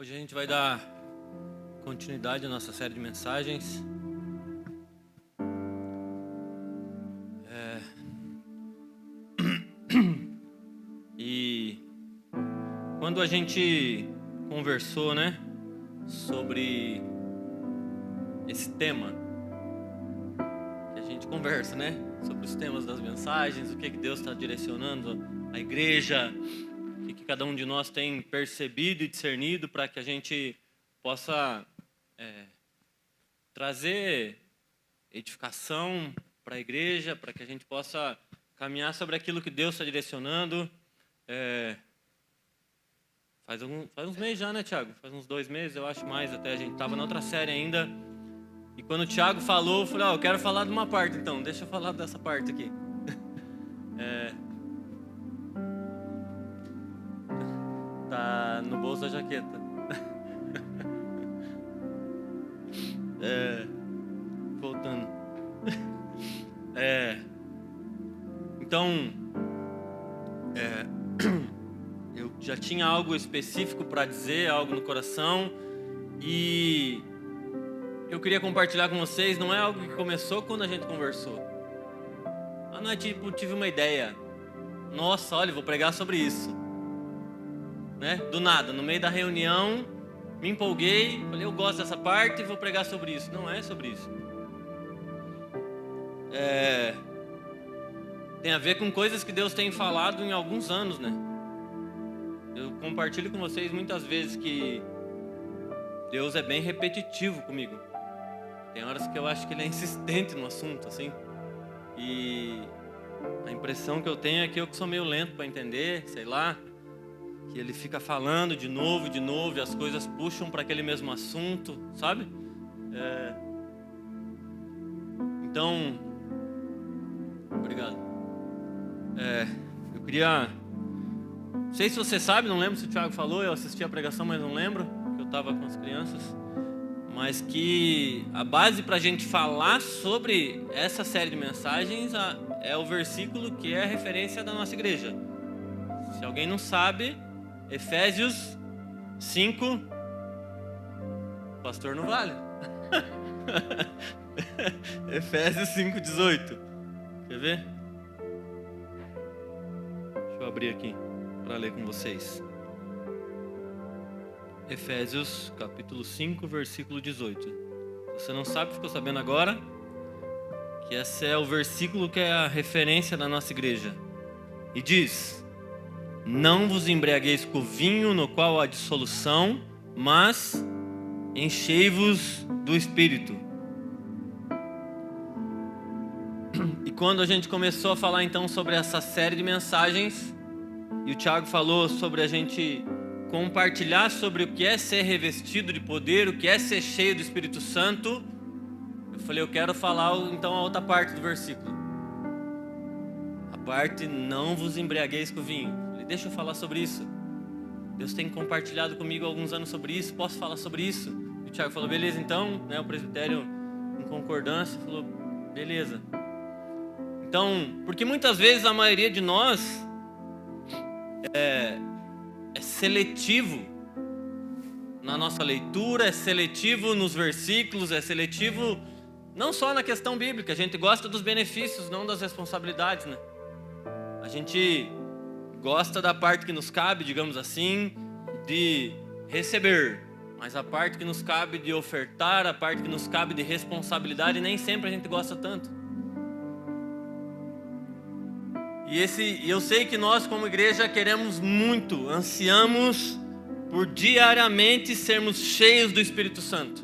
Hoje a gente vai dar continuidade à nossa série de mensagens. E quando a gente conversou, sobre esse tema, que a gente conversa, sobre os temas das mensagens, o que Deus está direcionando a igreja, o que cada um de nós tem percebido e discernido para que a gente possa trazer edificação para a igreja, para que a gente possa caminhar sobre aquilo que Deus está direcionando. Faz uns meses já, Thiago? Faz uns 2 meses, eu acho, mais até. A gente estava na outra série ainda. E quando o Thiago falou, eu falei, eu quero falar de uma parte, então. Deixa eu falar dessa parte aqui. Tá no bolso da jaqueta. Voltando. Então, eu já tinha algo específico para dizer, algo no coração, e eu queria compartilhar com vocês. Não é algo que começou quando a gente conversou. Não é tipo, tive uma ideia. Nossa, olha, vou pregar sobre isso. Do nada, no meio da reunião, me empolguei, falei, eu gosto dessa parte e vou pregar sobre isso. Não é sobre isso. Tem a ver com coisas que Deus tem falado em alguns anos, Eu compartilho com vocês muitas vezes que Deus é bem repetitivo comigo. Tem horas que eu acho que Ele é insistente no assunto, assim. E a impressão que eu tenho é que eu sou meio lento para entender, sei lá. Que Ele fica falando de novo, e as coisas puxam para aquele mesmo assunto, sabe? Então, obrigado. Eu queria... Não sei se você sabe, não lembro se o Thiago falou, eu assisti a pregação, mas não lembro, porque eu estava com as crianças. Mas que a base para a gente falar sobre essa série de mensagens é o versículo que é a referência da nossa igreja. Se alguém não sabe, Efésios 5, pastor não vale. Efésios 5:18. Quer ver? Deixa eu abrir aqui para ler com vocês. Efésios capítulo 5, versículo 18. Se você não sabe, ficou sabendo agora que esse é o versículo que é a referência da nossa igreja. E diz: não vos embriagueis com o vinho no qual há dissolução, mas enchei-vos do Espírito. E quando a gente começou a falar então sobre essa série de mensagens, e o Thiago falou sobre a gente compartilhar sobre o que é ser revestido de poder, o que é ser cheio do Espírito Santo, eu falei, eu quero falar então a outra parte do versículo. A parte, não vos embriagueis com o vinho. Eu falei, deixa eu falar sobre isso. Deus tem compartilhado comigo há alguns anos sobre isso, posso falar sobre isso? E o Thiago falou, beleza então, o presbitério em concordância falou, beleza. Então, porque muitas vezes a maioria de nós é seletivo na nossa leitura, é seletivo nos versículos, é seletivo não só na questão bíblica. A gente gosta dos benefícios, não das responsabilidades, A gente gosta da parte que nos cabe, digamos assim, de receber, mas a parte que nos cabe de ofertar, a parte que nos cabe de responsabilidade, nem sempre a gente gosta tanto. E eu sei que nós como igreja queremos muito, ansiamos por diariamente sermos cheios do Espírito Santo.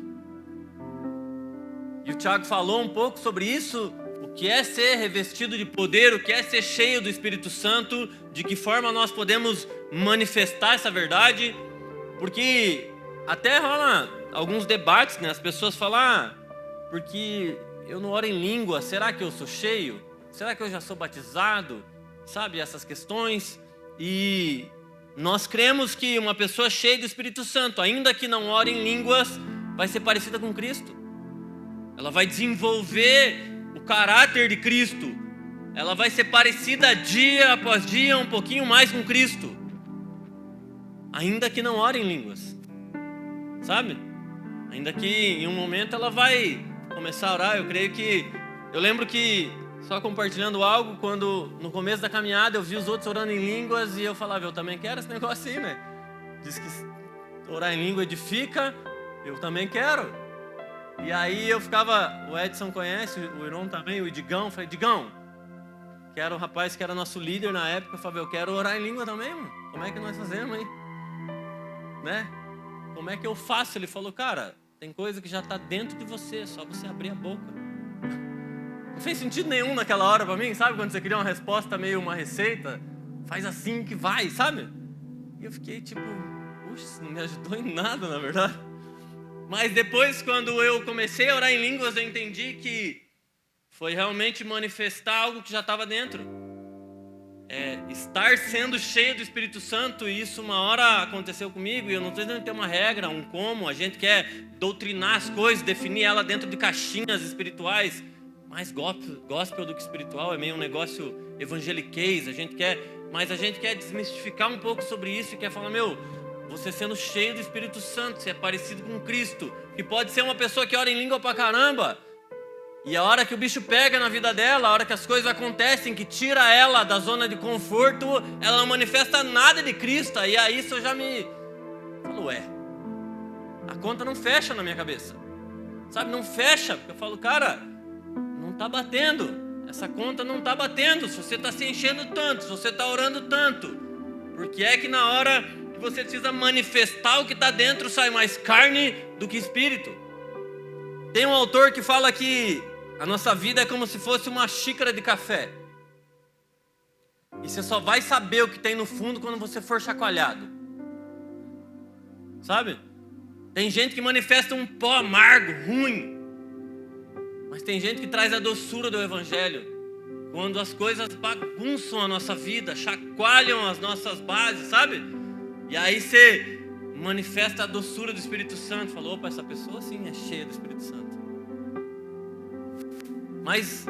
E o Thiago falou um pouco sobre isso, o que é ser revestido de poder, o que é ser cheio do Espírito Santo, de que forma nós podemos manifestar essa verdade, porque até rola alguns debates, As pessoas falam, porque eu não oro em língua, será que eu sou cheio? Será que eu já sou batizado? Sabe, essas questões. E nós cremos que uma pessoa cheia do Espírito Santo, ainda que não ore em línguas, vai ser parecida com Cristo. Ela vai desenvolver o caráter de Cristo. Ela vai ser parecida dia após dia um pouquinho mais com Cristo, ainda que não ore em línguas. sabe? Ainda que em um momento ela vai começar a orar. Eu lembro que, só compartilhando algo, quando no começo da caminhada eu vi os outros orando em línguas e eu falava, eu também quero esse negócio assim, né? Diz que orar em língua edifica, eu também quero. E aí eu ficava, o Edson conhece, o Iron também, o Idigão, eu falei, Idigão, que era o rapaz que era nosso líder na época, eu falei, eu quero orar em língua também, mano. Como é que nós fazemos aí? Né? Como é que eu faço? Ele falou, cara, tem coisa que já está dentro de você, é só você abrir a boca. Não fez sentido nenhum naquela hora para mim, sabe? Quando você queria uma resposta, meio uma receita, faz assim que vai, sabe? E eu fiquei tipo, puxa, isso não me ajudou em nada, na verdade. Mas depois, quando eu comecei a orar em línguas, eu entendi que foi realmente manifestar algo que já estava dentro. Estar sendo cheio do Espírito Santo, e isso uma hora aconteceu comigo, e eu não estou dizendo que tem uma regra, um como, a gente quer doutrinar as coisas, definir ela dentro de caixinhas espirituais, mais gospel do que espiritual, é meio um negócio evangeliquez, mas a gente quer desmistificar um pouco sobre isso, e quer falar, você sendo cheio do Espírito Santo, você é parecido com Cristo, que pode ser uma pessoa que ora em língua pra caramba, e a hora que o bicho pega na vida dela, a hora que as coisas acontecem, que tira ela da zona de conforto, ela não manifesta nada de Cristo. E aí isso eu já me falo, a conta não fecha na minha cabeça. Sabe, não fecha, porque eu falo, cara, não tá batendo. Essa conta não tá batendo, se você tá se enchendo tanto, se você tá orando tanto. Porque é que na hora que você precisa manifestar o que tá dentro, sai mais carne do que espírito. Tem um autor que fala que a nossa vida é como se fosse uma xícara de café. E você só vai saber o que tem no fundo quando você for chacoalhado. Sabe? Tem gente que manifesta um pó amargo, ruim. Mas tem gente que traz a doçura do Evangelho. Quando as coisas bagunçam a nossa vida, chacoalham as nossas bases, sabe? E aí você manifesta a doçura do Espírito Santo. Falou, opa, essa pessoa sim é cheia do Espírito Santo. Mas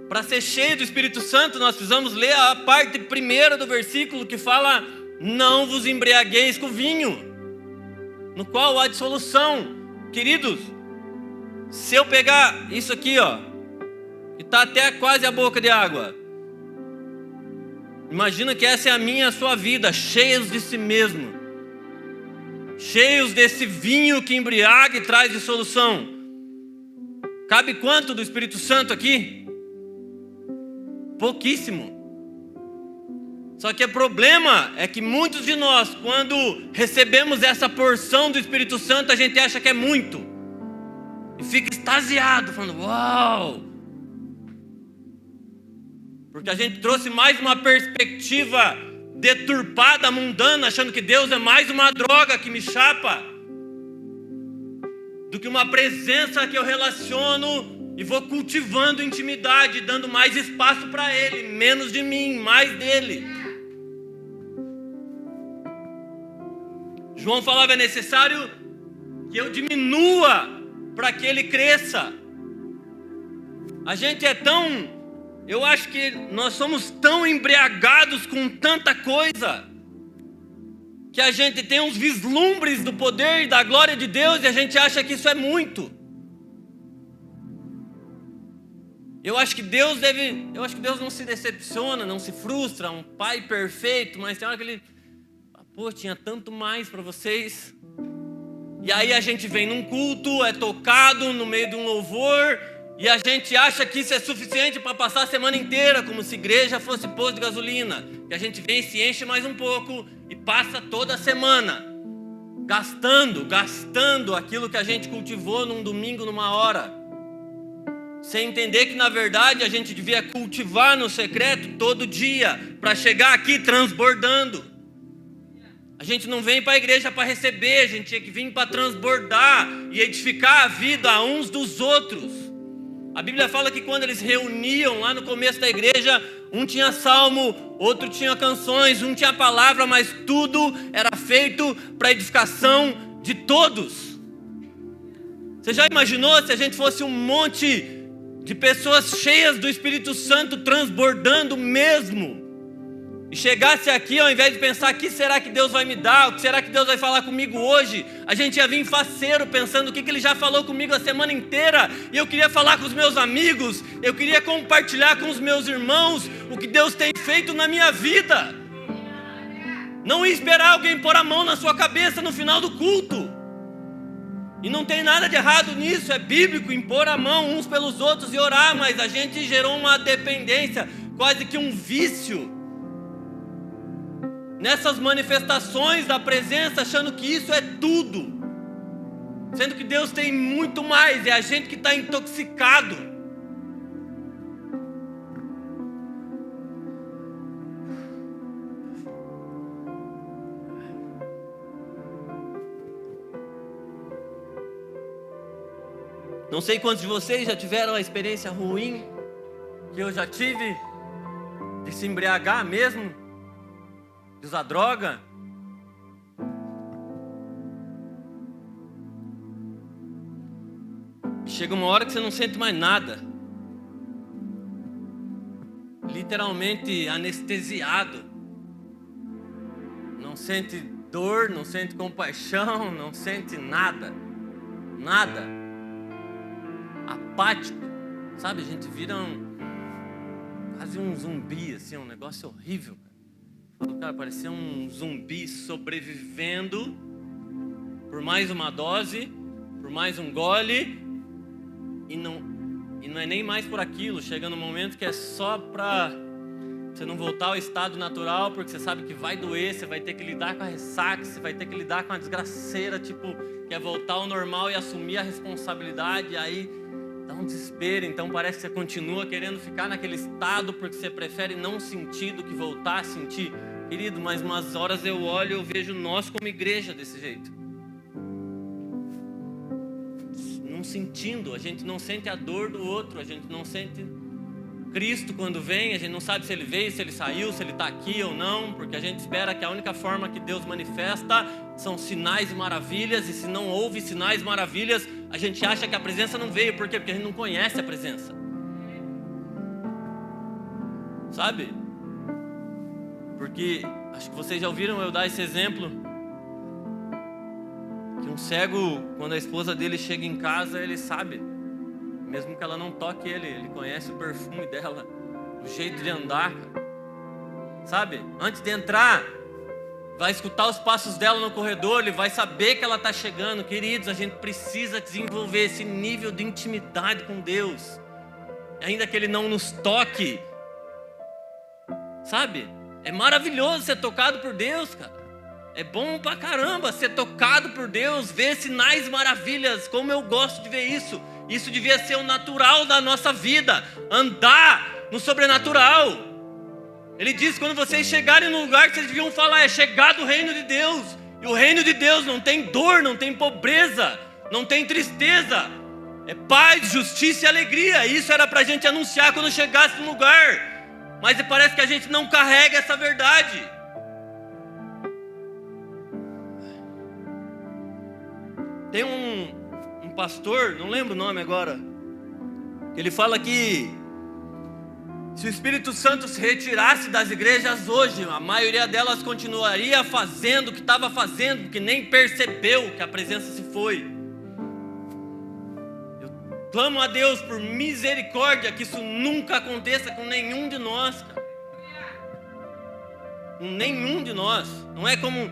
para ser cheio do Espírito Santo, nós precisamos ler a parte primeira do versículo que fala: não vos embriagueis com vinho, no qual há dissolução. Queridos, se eu pegar isso aqui, e está até quase a boca de água, imagina que essa é a minha e a sua vida, cheios de si mesmo, cheios desse vinho que embriaga e traz dissolução. Cabe quanto do Espírito Santo aqui? Pouquíssimo. Só que o problema é que muitos de nós, quando recebemos essa porção do Espírito Santo, a gente acha que é muito. E fica extasiado, falando, uau! Porque a gente trouxe mais uma perspectiva deturpada, mundana, achando que Deus é mais uma droga que me chapa, do que uma presença que eu relaciono e vou cultivando intimidade, dando mais espaço para Ele, menos de mim, mais dele. João falava, é necessário que eu diminua para que Ele cresça. A gente eu acho que nós somos tão embriagados com tanta coisa, que a gente tem uns vislumbres do poder e da glória de Deus e a gente acha que isso é muito. Eu acho que Deus não se decepciona, não se frustra, um pai perfeito, mas tem hora que ele, tinha tanto mais para vocês. E aí a gente vem num culto, é tocado no meio de um louvor, e a gente acha que isso é suficiente para passar a semana inteira, como se igreja fosse posto de gasolina. E a gente vem, se enche mais um pouco e passa toda a semana gastando aquilo que a gente cultivou num domingo, numa hora, sem entender que na verdade a gente devia cultivar no secreto todo dia, para chegar aqui transbordando. A gente não vem para a igreja para receber, a gente tinha que vir para transbordar e edificar a vida a uns dos outros. A Bíblia fala que quando eles reuniam lá no começo da igreja, um tinha salmo, outro tinha canções, um tinha palavra, mas tudo era feito para edificação de todos. Você já imaginou se a gente fosse um monte de pessoas cheias do Espírito Santo transbordando mesmo? e chegasse aqui, ao invés de pensar: o que será que Deus vai me dar? O que será que Deus vai falar comigo hoje? A gente ia vir faceiro, pensando o que Ele já falou comigo a semana inteira. E eu queria falar com os meus amigos, eu queria compartilhar com os meus irmãos o que Deus tem feito na minha vida. Não ia esperar alguém pôr a mão na sua cabeça no final do culto. E não tem nada de errado nisso, é bíblico impor a mão uns pelos outros e orar, mas a gente gerou uma dependência, quase que um vício nessas manifestações da presença, achando que isso é tudo, sendo que Deus tem muito mais. É a gente que está intoxicado. Não sei quantos de vocês já tiveram a experiência ruim que eu já tive, de se embriagar mesmo, de usar droga. Chega uma hora que você não sente mais nada, literalmente anestesiado. Não sente dor, não sente compaixão, não sente nada, nada. Apático, sabe? A gente vira quase um zumbi, assim, um negócio horrível. Cara, parecia um zumbi sobrevivendo por mais uma dose, por mais um gole, e não é nem mais por aquilo. Chega num momento que é só para você não voltar ao estado natural, porque você sabe que vai doer, você vai ter que lidar com a ressaca, você vai ter que lidar com a desgraceira, tipo, que é voltar ao normal e assumir a responsabilidade, e aí dá um desespero. Então parece que você continua querendo ficar naquele estado, porque você prefere não sentir do que voltar a sentir. Querido, mas umas horas eu olho e eu vejo nós como igreja desse jeito. Não sentindo, a gente não sente a dor do outro, a gente não sente Cristo quando vem, a gente não sabe se Ele veio, se Ele saiu, se Ele está aqui ou não, porque a gente espera que a única forma que Deus manifesta são sinais e maravilhas, e se não houve sinais e maravilhas, a gente acha que a presença não veio. Por quê? Porque a gente não conhece a presença. Sabe? Porque, acho que vocês já ouviram eu dar esse exemplo, que um cego, quando a esposa dele chega em casa, ele sabe, mesmo que ela não toque ele conhece o perfume dela, o jeito de andar, sabe? Antes de entrar, vai escutar os passos dela no corredor, ele vai saber que ela está chegando. Queridos, a gente precisa desenvolver esse nível de intimidade com Deus, ainda que Ele não nos toque, sabe? É maravilhoso ser tocado por Deus, cara. É bom pra caramba ser tocado por Deus, ver sinais e maravilhas. Como eu gosto de ver isso. Isso devia ser o natural da nossa vida, andar no sobrenatural. Ele diz: quando vocês chegarem no lugar que vocês deviam falar, é chegado o reino de Deus. E o reino de Deus não tem dor, não tem pobreza, não tem tristeza. É paz, justiça e alegria. Isso era pra gente anunciar quando chegasse no lugar. Mas parece que a gente não carrega essa verdade. Tem um pastor, não lembro o nome agora, ele fala que se o Espírito Santo se retirasse das igrejas hoje, a maioria delas continuaria fazendo o que estava fazendo, porque nem percebeu que a presença se foi. Eu clamo a Deus por misericórdia, que isso nunca aconteça com nenhum de nós, cara. Com nenhum de nós. Não é como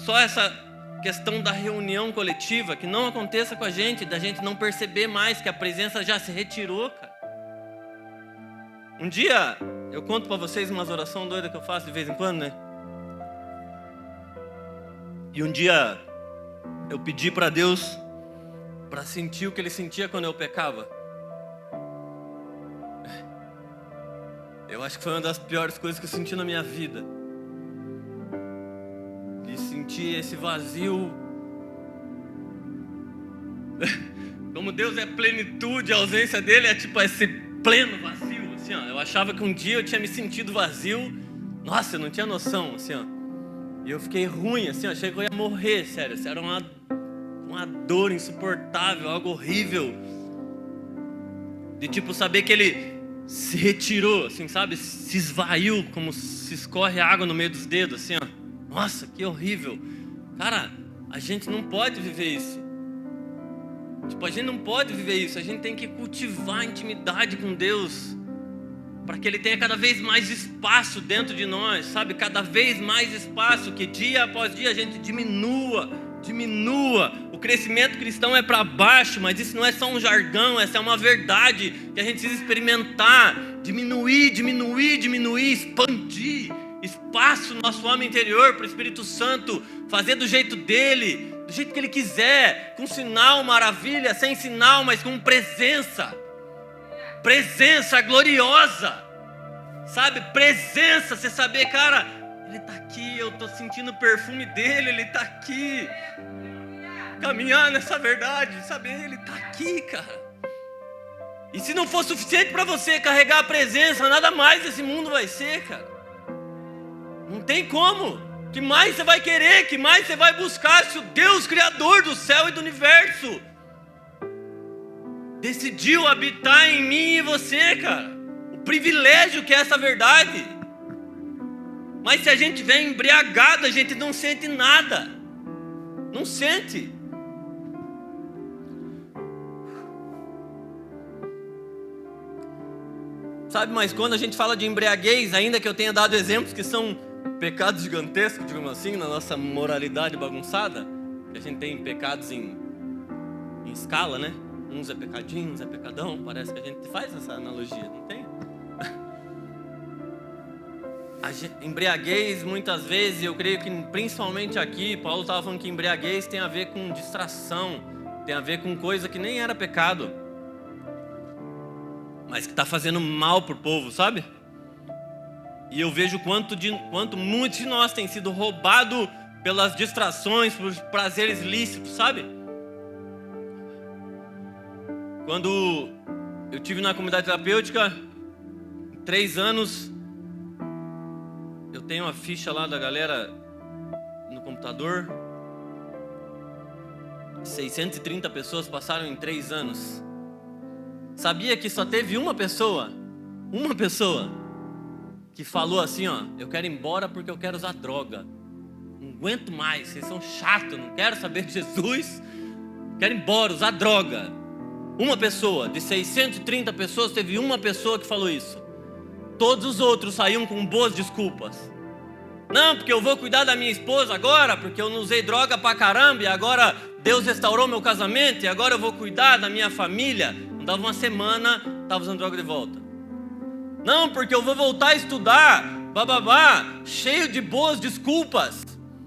só essa questão da reunião coletiva, que não aconteça com a gente, da gente não perceber mais que a presença já se retirou, cara. Um dia, eu conto pra vocês umas orações doidas que eu faço de vez em quando, né? E um dia, eu pedi pra Deus pra sentir o que Ele sentia quando eu pecava. Eu acho que foi uma das piores coisas que eu senti na minha vida. De sentir esse vazio. Como Deus é plenitude, a ausência dele é tipo esse pleno vazio, assim, ó. Eu achava que um dia eu tinha me sentido vazio. Nossa, eu não tinha noção, assim, ó. E eu fiquei ruim, assim, ó. Achei que eu ia morrer, sério. Era uma dor insuportável, algo horrível. De tipo saber que ele se retirou, assim, sabe? Se esvaiu, como se escorre água no meio dos dedos, assim, ó. Nossa, que horrível. Cara, a gente não pode viver isso. Tipo, a gente não pode viver isso. A gente tem que cultivar a intimidade com Deus, para que Ele tenha cada vez mais espaço dentro de nós, sabe? Cada vez mais espaço, que dia após dia a gente diminua. O crescimento cristão é para baixo, mas isso não é só um jargão, essa é uma verdade que a gente precisa experimentar. Diminuir, expandir espaço no nosso homem interior para o Espírito Santo fazer do jeito dele, do jeito que Ele quiser, com sinal, maravilha, sem sinal, mas com presença gloriosa, sabe? Presença, você saber, cara, Ele está aqui, eu estou sentindo o perfume dele, Ele está aqui, caminhar nessa verdade, saber, Ele está aqui, cara. E se não for suficiente para você carregar a presença, nada mais desse mundo vai ser, cara. Não tem como. Que mais você vai querer, que mais você vai buscar, se o Deus Criador do céu e do universo decidiu habitar em mim e você, cara. O privilégio que é essa verdade. Mas se a gente vem embriagado, a gente não sente nada. Não sente. Sabe, mas quando a gente fala de embriaguez, ainda que eu tenha dado exemplos que são pecados gigantescos, digamos assim, na nossa moralidade bagunçada, que a gente tem pecados em escala, né? Uns é pecadinho, uns é pecadão. Parece que a gente faz essa analogia, não tem? Embriaguez, muitas vezes, eu creio que principalmente aqui, Paulo estava falando que embriaguez tem a ver com distração, tem a ver com coisa que nem era pecado, mas que está fazendo mal pro povo, sabe? E eu vejo quanto muitos de nós têm sido roubados pelas distrações, por prazeres lícitos, sabe? Quando eu estive na comunidade terapêutica, 3 anos, eu tenho uma ficha lá da galera no computador. 630 pessoas passaram em 3 anos. Sabia que só teve uma pessoa que falou assim, ó: eu quero ir embora porque eu quero usar droga. Não aguento mais, vocês são chatos, não quero saber de Jesus. Quero ir embora, usar droga. Uma pessoa, de 630 pessoas, teve uma pessoa que falou isso. Todos os outros saíam com boas desculpas. Não, porque eu vou cuidar da minha esposa agora, porque eu não usei droga pra caramba, e agora Deus restaurou meu casamento, e agora eu vou cuidar da minha família. Não dava uma semana, estava usando droga de volta. Não, porque eu vou voltar a estudar, bababá, cheio de boas desculpas,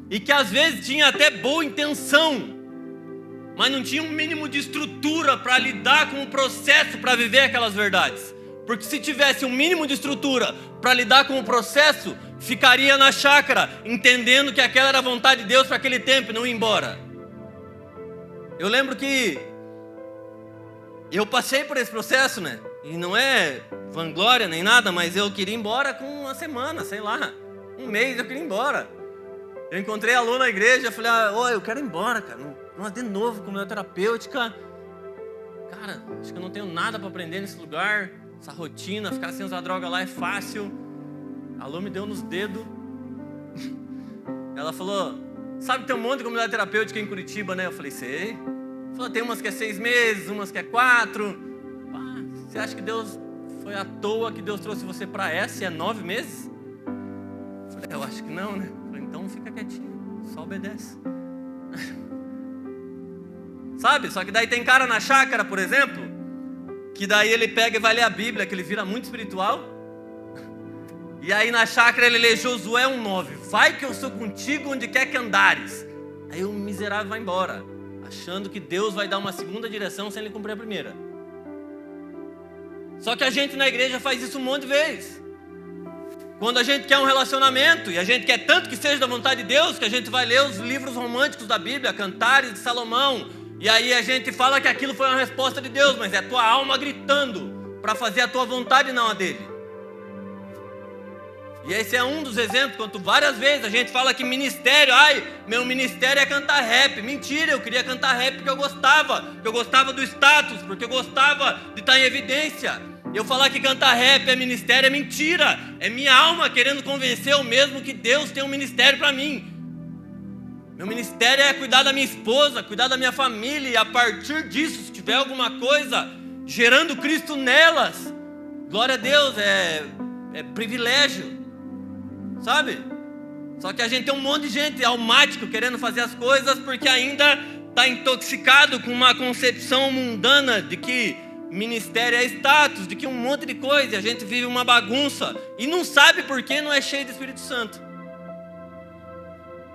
e que às vezes tinha até boa intenção, mas não tinha um mínimo de estrutura para lidar com o processo, para viver aquelas verdades. Porque se tivesse um mínimo de estrutura para lidar com o processo, ficaria na chácara, entendendo que aquela era a vontade de Deus para aquele tempo e não ir embora. Eu lembro que eu passei por esse processo, né? E não é vanglória nem nada, mas eu queria ir embora com uma semana, sei lá, um mês eu queria ir embora. Eu encontrei a Lu na igreja, falei, eu quero ir embora, cara. Nossa, de novo, comunidade terapêutica. Cara, acho que eu não tenho nada para aprender nesse lugar. Essa rotina, ficar sem usar droga lá é fácil. A Lu me deu nos dedos. Ela falou, sabe que tem um monte de comunidade terapêutica em Curitiba, né? Eu falei, sei. Ela falou, tem umas que é 6 meses, umas que é 4. Você acha que Deus foi à toa que Deus trouxe você para essa e é 9 meses? Eu falei, eu acho que não, né? Eu falei, então fica quietinho, só obedece. Sabe? Só que daí tem cara na chácara, por exemplo, que daí ele pega e vai ler a Bíblia, que ele vira muito espiritual. E aí na chácara ele lê Josué 1:9. Vai que eu sou contigo onde quer que andares. Aí o miserável vai embora, achando que Deus vai dar uma segunda direção sem ele cumprir a primeira. Só que a gente na igreja faz isso um monte de vezes. Quando a gente quer um relacionamento, e a gente quer tanto que seja da vontade de Deus, que a gente vai ler os livros românticos da Bíblia, Cantares de Salomão, e aí a gente fala que aquilo foi uma resposta de Deus, mas é a tua alma gritando para fazer a tua vontade e não a dele. E esse é um dos exemplos, quando várias vezes a gente fala que ministério, meu ministério é cantar rap. Mentira, eu queria cantar rap porque eu gostava do status, porque eu gostava de estar em evidência. Eu falar que cantar rap é ministério é mentira. É minha alma querendo convencer eu mesmo que Deus tem um ministério para mim. Meu ministério é cuidar da minha esposa, cuidar da minha família. E a partir disso, se tiver alguma coisa gerando Cristo nelas, glória a Deus, é privilégio, sabe? Só que a gente tem um monte de gente almático querendo fazer as coisas porque ainda está intoxicado com uma concepção mundana de que ministério é status, de que um monte de coisa, e a gente vive uma bagunça e não sabe por que não é cheio do Espírito Santo.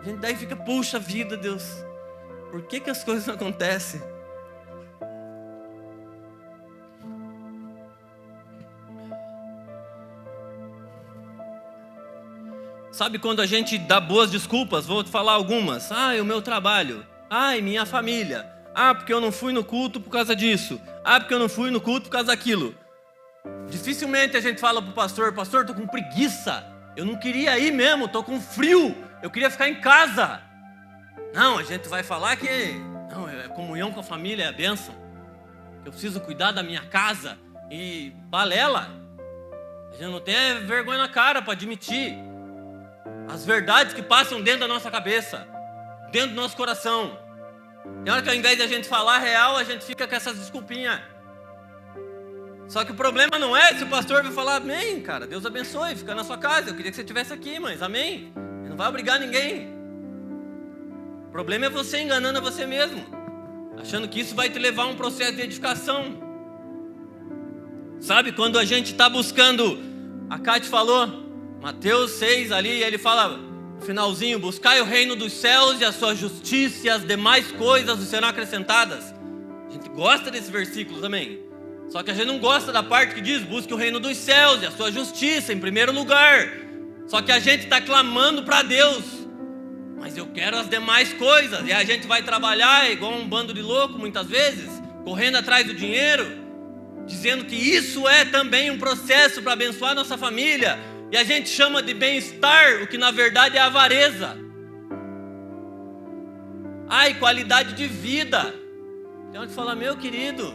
A gente daí fica, puxa vida, Deus, por que as coisas não acontecem? Sabe quando a gente dá boas desculpas? Vou te falar algumas. O meu trabalho. Minha família. Porque eu não fui no culto por causa disso. Porque eu não fui no culto por causa daquilo. Dificilmente a gente fala pro pastor, tô com preguiça. Eu não queria ir mesmo, tô com frio. Eu queria ficar em casa. Não, a gente vai falar que comunhão com a família é a bênção. Eu preciso cuidar da minha casa. E balela. A gente não tem vergonha na cara para admitir as verdades que passam dentro da nossa cabeça, dentro do nosso coração. Tem hora que ao invés de a gente falar real, a gente fica com essas desculpinhas. Só que o problema não é se o pastor vai falar, amém, cara, Deus abençoe, fica na sua casa, eu queria que você estivesse aqui, mas amém. Ele não vai obrigar ninguém. O problema é você enganando a você mesmo, achando que isso vai te levar a um processo de edificação. Sabe, quando a gente está buscando, a Cátia falou, Mateus 6 ali, ele fala no finalzinho, buscai o reino dos céus e a sua justiça e as demais coisas vos serão acrescentadas. A gente gosta desse versículo também, só que a gente não gosta da parte que diz, busque o reino dos céus e a sua justiça em primeiro lugar. Só que a gente está clamando para Deus, mas eu quero as demais coisas, e a gente vai trabalhar igual um bando de louco muitas vezes, correndo atrás do dinheiro, dizendo que isso é também um processo para abençoar nossa família. E a gente chama de bem-estar, o que na verdade é avareza. Qualidade de vida. Então a gente fala, meu querido,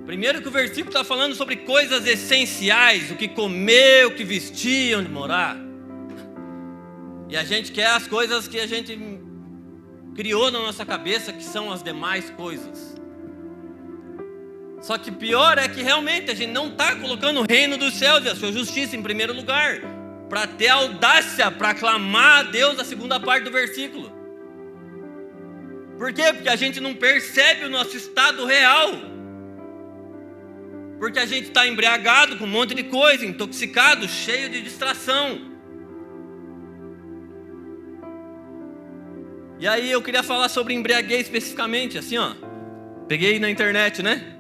primeiro que o versículo está falando sobre coisas essenciais, o que comer, o que vestir, onde morar. E a gente quer as coisas que a gente criou na nossa cabeça, que são as demais coisas. Só que pior é que realmente a gente não está colocando o reino dos céus e a sua justiça em primeiro lugar, para ter audácia para clamar a Deus a segunda parte do versículo. Por quê? Porque a gente não percebe o nosso estado real. Porque a gente está embriagado com um monte de coisa, intoxicado, cheio de distração. E aí eu queria falar sobre embriaguez especificamente, assim peguei na internet, né?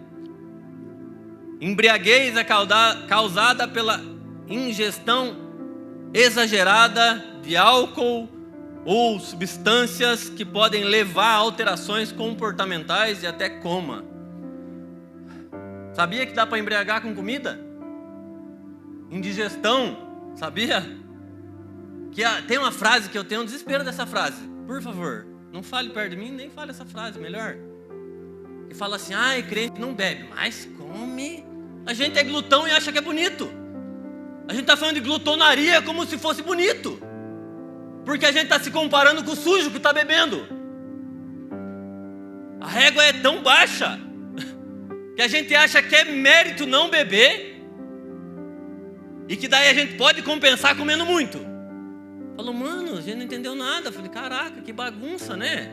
Embriaguez é causada pela ingestão exagerada de álcool ou substâncias que podem levar a alterações comportamentais e até coma. Sabia que dá para embriagar com comida? Indigestão, sabia? Tem uma frase que eu tenho um desespero dessa frase. Por favor, não fale perto de mim, nem fale essa frase, melhor. Que fala assim, crente não bebe, mas come. A gente é glutão e acha que é bonito. A gente está falando de glutonaria como se fosse bonito. Porque a gente está se comparando com o sujo que está bebendo. A régua é tão baixa que a gente acha que é mérito não beber e que daí a gente pode compensar comendo muito. Falou, mano, a gente não entendeu nada. Falei, caraca, que bagunça, né?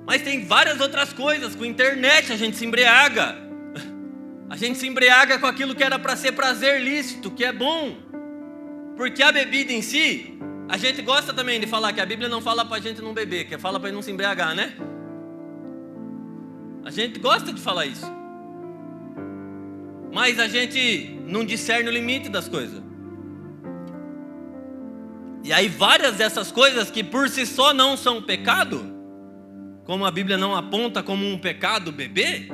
Mas tem várias outras coisas. Com a internet a gente se embriaga. A gente se embriaga com aquilo que era para ser prazer lícito, que é bom. Porque a bebida em si, a gente gosta também de falar que a Bíblia não fala para a gente não beber, que fala para não se embriagar, né? A gente gosta de falar isso. Mas a gente não discerne o limite das coisas. E aí várias dessas coisas que por si só não são pecado, como a Bíblia não aponta como um pecado beber,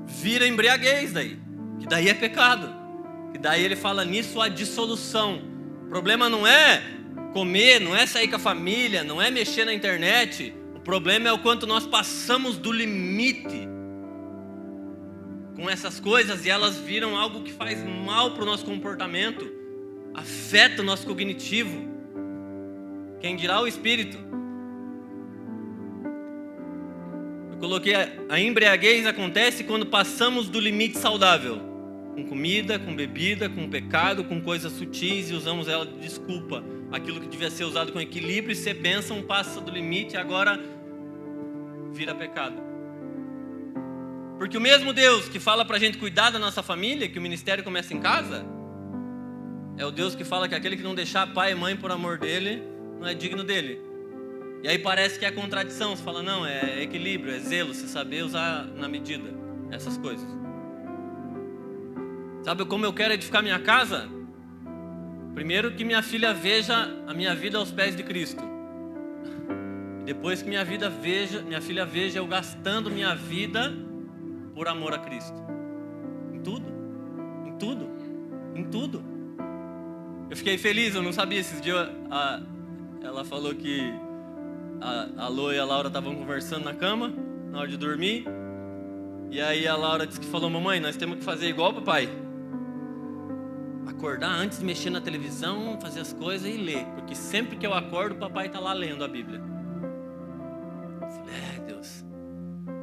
vira embriaguez daí, que daí é pecado, que daí ele fala nisso a dissolução. O problema não é comer, não é sair com a família, não é mexer na internet, o problema é o quanto nós passamos do limite com essas coisas e elas viram algo que faz mal para o nosso comportamento, afeta o nosso cognitivo. Quem dirá o espírito? Eu coloquei a embriaguez acontece quando passamos do limite saudável, com comida, com bebida, com pecado, com coisas sutis e usamos ela de desculpa. Aquilo que devia ser usado com equilíbrio e ser bênção passa do limite e agora vira pecado. Porque o mesmo Deus que fala pra gente cuidar da nossa família, que o ministério começa em casa, é o Deus que fala que aquele que não deixar pai e mãe por amor dele, não é digno dele. E aí parece que é contradição, você fala, não, é equilíbrio, é zelo, você saber usar na medida essas coisas. Sabe como eu quero edificar minha casa? Primeiro que minha filha veja a minha vida aos pés de Cristo. Depois que minha filha veja eu gastando minha vida por amor a Cristo. Em tudo. Em tudo. Em tudo. Eu fiquei feliz, eu não sabia. Esses dias ela falou que a Lô e a Laura estavam conversando na cama, na hora de dormir. E aí a Laura disse que falou, mamãe, nós temos que fazer igual o papai. Acordar antes de mexer na televisão, fazer as coisas e ler. Porque sempre que eu acordo, o papai está lá lendo a Bíblia. Eu falei, Deus,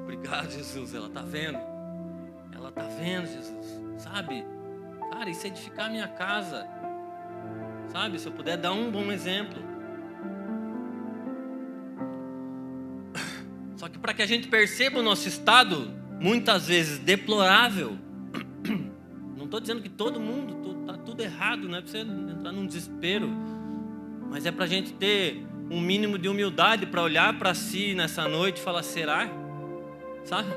obrigado, Jesus. Ela está vendo. Ela está vendo, Jesus. Sabe? Cara, isso é edificar a minha casa. Sabe? Se eu puder dar um bom exemplo. Só que para que a gente perceba o nosso estado, muitas vezes deplorável, não estou dizendo que todo mundo está tudo errado, não é para você entrar num desespero, mas é para a gente ter um mínimo de humildade para olhar para si nessa noite e falar, será? Sabe?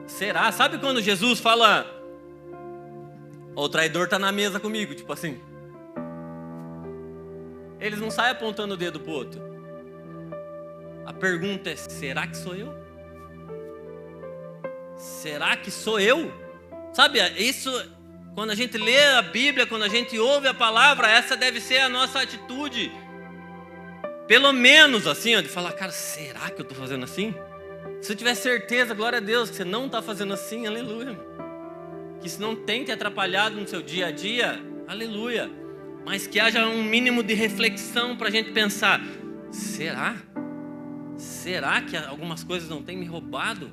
Será? Sabe quando Jesus fala, o traidor está na mesa comigo, tipo assim. Eles não saem apontando o dedo para o outro. A pergunta é, será que sou eu? Será que sou eu? Sabe, isso, quando a gente lê a Bíblia, quando a gente ouve a palavra, essa deve ser a nossa atitude. Pelo menos assim, de falar, cara, será que eu estou fazendo assim? Se eu tiver certeza, glória a Deus, que você não está fazendo assim, aleluia. Que isso não tem te atrapalhado no seu dia a dia, aleluia. Mas que haja um mínimo de reflexão para a gente pensar, será? Será que algumas coisas não têm me roubado?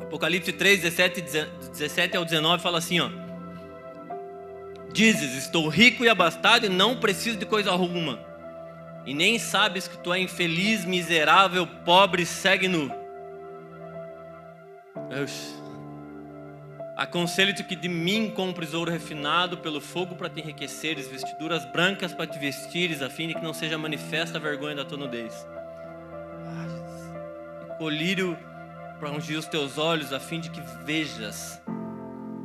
Apocalipse 3, 17 ao 19 fala assim, ó. Dizes, estou rico e abastado e não preciso de coisa alguma. E nem sabes que tu é infeliz, miserável, pobre, segue nu. Aconselho-te que de mim compres ouro refinado pelo fogo para te enriqueceres, vestiduras brancas para te vestires, a fim de que não seja manifesta a vergonha da tua nudez. E colírio para ungir os teus olhos, a fim de que vejas.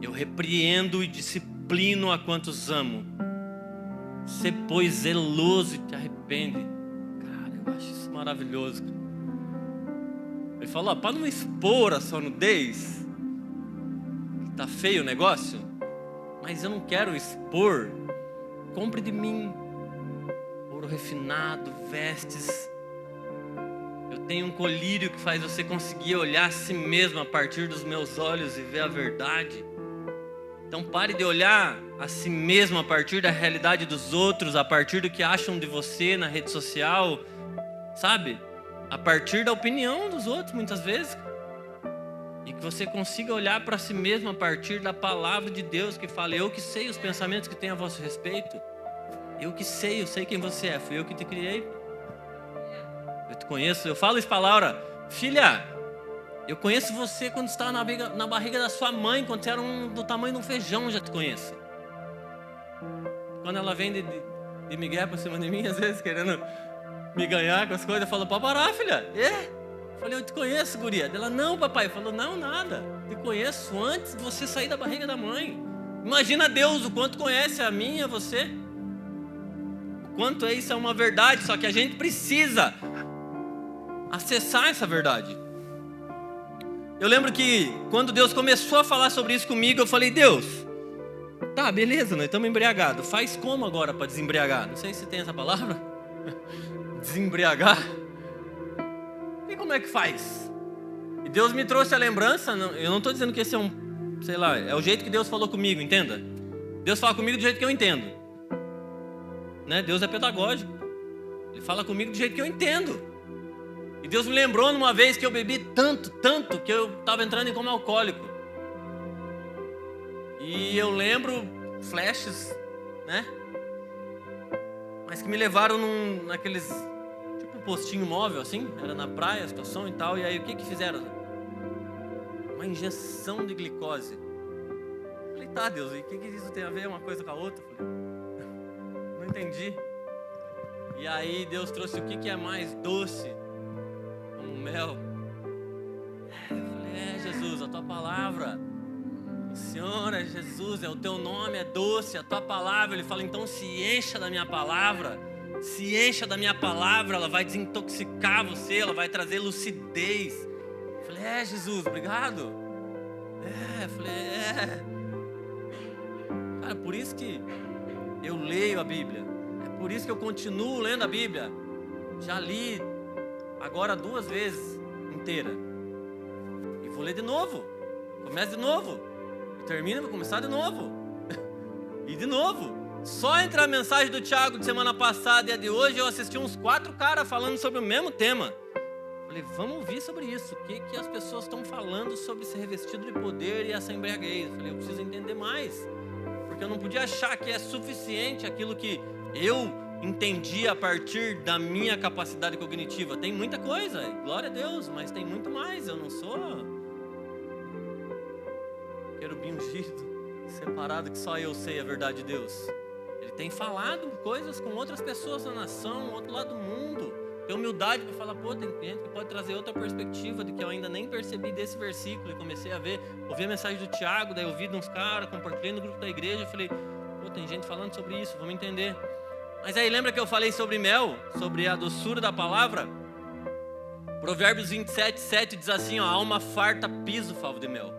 Eu repreendo e disciplino a quantos amo. Sê, pois, zeloso e te arrepende. Cara, eu acho isso maravilhoso. Ele falou, para não expor a sua nudez, que tá feio o negócio, mas eu não quero expor. Compre de mim ouro refinado, vestes. Eu tenho um colírio que faz você conseguir olhar a si mesmo a partir dos meus olhos e ver a verdade. Então pare de olhar a si mesmo a partir da realidade dos outros, a partir do que acham de você na rede social, sabe? A partir da opinião dos outros, muitas vezes. E que você consiga olhar para si mesmo a partir da palavra de Deus que fala, eu que sei os pensamentos que tenho a vosso respeito. Eu que sei, eu sei quem você é, fui eu que te criei. Eu te conheço, eu falo isso para a Laura, filha, eu conheço você quando estava na barriga da sua mãe, quando você era do tamanho de um feijão, já te conheço. Quando ela vem de Miguel para cima de mim, às vezes querendo me ganhar com as coisas, eu falo, pode parar, filha. Eu falei, eu te conheço, guria. Ela, não, papai. Falou, não, nada. Te conheço antes de você sair da barriga da mãe. Imagina Deus, o quanto conhece a mim e a você. O quanto isso é uma verdade, só que a gente precisa acessar essa verdade. Eu lembro que quando Deus começou a falar sobre isso comigo, eu falei, Deus, tá, beleza, nós estamos embriagados. Faz como agora para desembriagar? Não sei se tem essa palavra. Desembriagar. como é que faz? E Deus me trouxe a lembrança, eu não estou dizendo que esse é sei lá, é o jeito que Deus falou comigo, entenda? Deus fala comigo do jeito que eu entendo. Né? Deus é pedagógico. Ele fala comigo do jeito que eu entendo. E Deus me lembrou numa vez que eu bebi tanto, que eu estava entrando em coma alcoólico. E eu lembro flashes, né? Mas que me levaram naqueles, tipo postinho móvel assim, era na praia a situação e tal. E aí o que fizeram? Uma injeção de glicose. Eu falei, tá Deus, e o que isso tem a ver uma coisa com a outra? Eu falei, não entendi. E aí Deus trouxe o que é mais doce, como mel. Eu falei, Jesus, a tua palavra, o Senhor é Jesus, o teu nome é doce, a tua palavra. Ele fala, então se encha da minha palavra, ela vai desintoxicar você, ela vai trazer lucidez. Eu falei, Jesus, obrigado. Eu falei, Cara, por isso que eu leio a Bíblia. É por isso que eu continuo lendo a Bíblia. Já li agora 2 vezes inteira. E vou ler de novo. Começo de novo. E termino, vou começar de novo. E de novo. Só entre a mensagem do Thiago de semana passada e a de hoje, eu assisti uns 4 caras falando sobre o mesmo tema. Falei, vamos ouvir sobre isso. O que as pessoas estão falando sobre ser revestido de poder e essa embriaguez? Falei, eu preciso entender mais. Porque eu não podia achar que é suficiente aquilo que eu entendi a partir da minha capacidade cognitiva. Tem muita coisa, glória a Deus, mas tem muito mais. Eu não sou querubim ungido, separado, que só eu sei a verdade de Deus. Ele tem falado coisas com outras pessoas da nação, outro lado do mundo. Tem humildade para falar, tem gente que pode trazer outra perspectiva de que eu ainda nem percebi desse versículo. E comecei a ouvi a mensagem do Thiago, daí ouvi de uns caras, compartilhei no grupo da igreja. Falei, tem gente falando sobre isso, vamos entender. Mas aí lembra que eu falei sobre mel, sobre a doçura da palavra? Provérbios 27:7 diz assim, a alma farta pisa o favo de mel.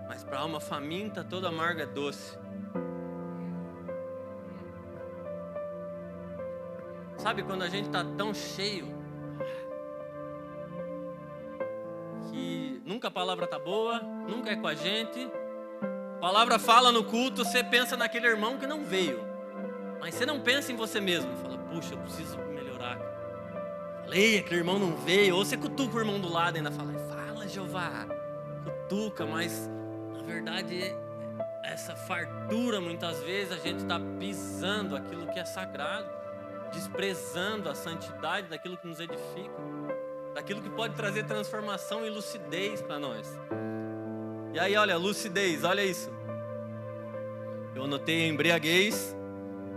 Mas para a alma faminta toda amarga é doce. Sabe quando a gente está tão cheio que nunca a palavra está boa, nunca é com a gente. A palavra fala no culto, você pensa naquele irmão que não veio. Mas você não pensa em você mesmo. Fala, puxa, eu preciso melhorar. Falei, aquele irmão não veio. Ou você cutuca o irmão do lado e ainda fala Jeová. Cutuca, mas na verdade essa fartura muitas vezes a gente está pisando aquilo que é sagrado, desprezando a santidade daquilo que nos edifica, daquilo que pode trazer transformação e lucidez para nós. E aí, olha, lucidez, olha isso. Eu anotei embriaguez,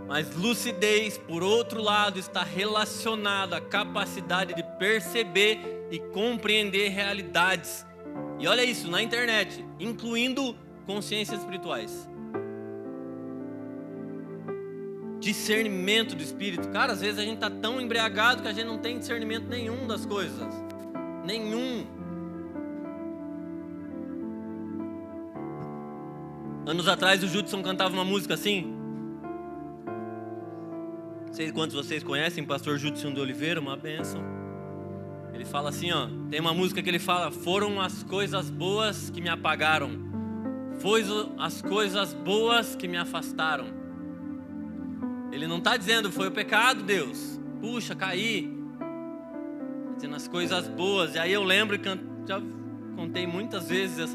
mas lucidez, por outro lado, está relacionada à capacidade de perceber e compreender realidades. E olha isso, na internet, incluindo consciências espirituais. Discernimento do espírito. Cara, às vezes a gente está tão embriagado que a gente não tem discernimento nenhum das coisas. Nenhum. Anos atrás o Judson cantava uma música assim. Não sei quantos vocês conhecem, pastor Judson de Oliveira, uma bênção. Ele fala assim, tem uma música que ele fala, foram as coisas boas que me apagaram, foi as coisas boas que me afastaram. Ele não está dizendo, foi o pecado, Deus, puxa, caí. Está dizendo as coisas boas. E aí eu lembro que já contei muitas vezes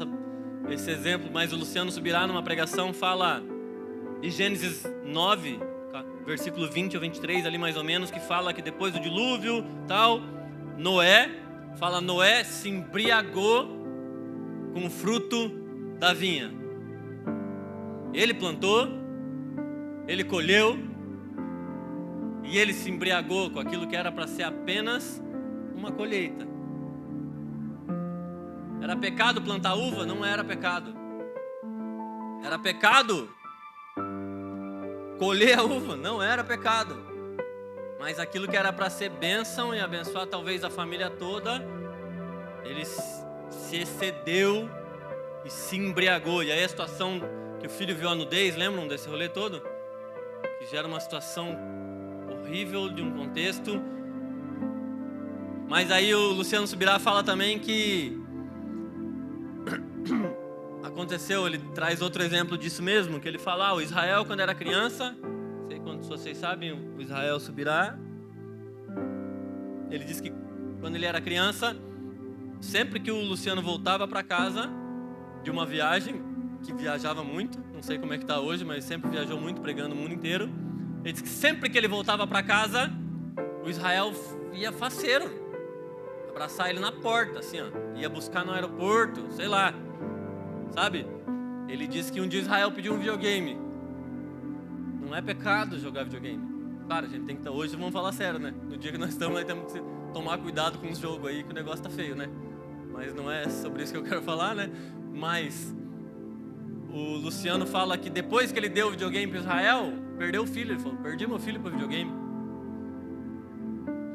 esse exemplo, mas o Luciano Subirá numa pregação fala de Gênesis 9, versículo 20 ou 23 ali mais ou menos, que fala que depois do dilúvio tal, Noé se embriagou com o fruto da vinha. Ele plantou, ele colheu e ele se embriagou com aquilo que era para ser apenas uma colheita. Era pecado plantar uva? Não era pecado. Era pecado colher a uva? Não era pecado. Mas aquilo que era para ser bênção e abençoar talvez a família toda, ele se excedeu e se embriagou. E aí a situação que o filho viu a nudez, lembram desse rolê todo? Que gera uma situação horrível, de um contexto. Mas aí o Luciano Subirá fala também que aconteceu, ele traz outro exemplo disso mesmo, que ele fala, o Israel quando era criança, não sei quantos vocês sabem, o Israel Subirá, ele diz que quando ele era criança, sempre que o Luciano voltava para casa de uma viagem, que viajava muito, não sei como é que está hoje, mas sempre viajou muito, pregando o mundo inteiro, ele diz que sempre que ele voltava para casa, o Israel ia faceiro, abraçar ele na porta, assim, ó, ia buscar no aeroporto, sei lá, sabe? Ele disse que um dia Israel pediu um videogame. Não é pecado jogar videogame. Claro, a gente tem que estar hoje, vamos falar sério, né? No dia que nós estamos, nós temos que tomar cuidado com os jogos aí, que o negócio tá feio, né? Mas não é sobre isso que eu quero falar, né? Mas o Luciano fala que depois que ele deu o videogame para Israel, perdeu o filho. Ele falou, perdi meu filho para o videogame.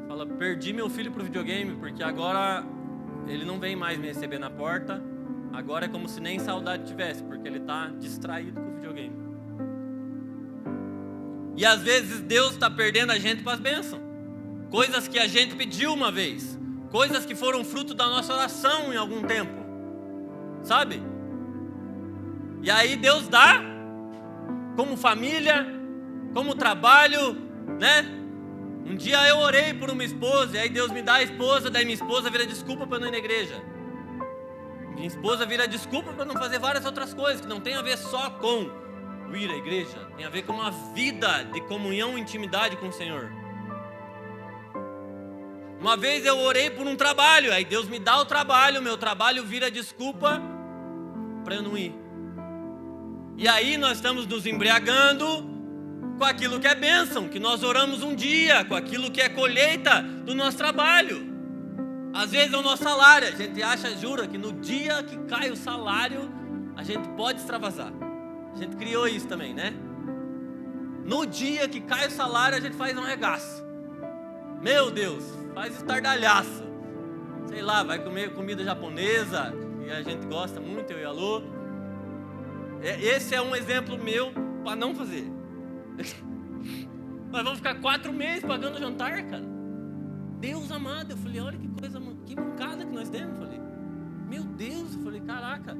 Fala, perdi meu filho para o videogame, porque agora ele não vem mais me receber na porta. Agora é como se nem saudade tivesse, porque ele está distraído com o videogame. E às vezes Deus está perdendo a gente para as bênçãos. Coisas que a gente pediu uma vez. Coisas que foram fruto da nossa oração em algum tempo. Sabe? E aí Deus dá, como família, como trabalho, né? Um dia eu orei por uma esposa, e aí Deus me dá a esposa, daí minha esposa vira desculpa para não ir na igreja. Minha esposa vira desculpa para não fazer várias outras coisas, que não tem a ver só com ir à igreja, tem a ver com uma vida de comunhão e intimidade com o Senhor. Uma vez eu orei por um trabalho, aí Deus me dá o trabalho, meu trabalho vira desculpa para eu não ir. E aí nós estamos nos embriagando com aquilo que é bênção, que nós oramos um dia, com aquilo que é colheita do nosso trabalho. Às vezes é o nosso salário, a gente acha, jura, que no dia que cai o salário, a gente pode extravasar. A gente criou isso também, né? No dia que cai o salário, a gente faz um regaço. Meu Deus, faz estardalhaço. Sei lá, vai comer comida japonesa, e a gente gosta muito, eu e a Lô. Esse é um exemplo meu para não fazer. Nós vamos ficar 4 meses pagando jantar, cara. Deus amado, eu falei, olha que coisa, que mancada que nós demos. Eu falei, meu Deus, eu falei, caraca.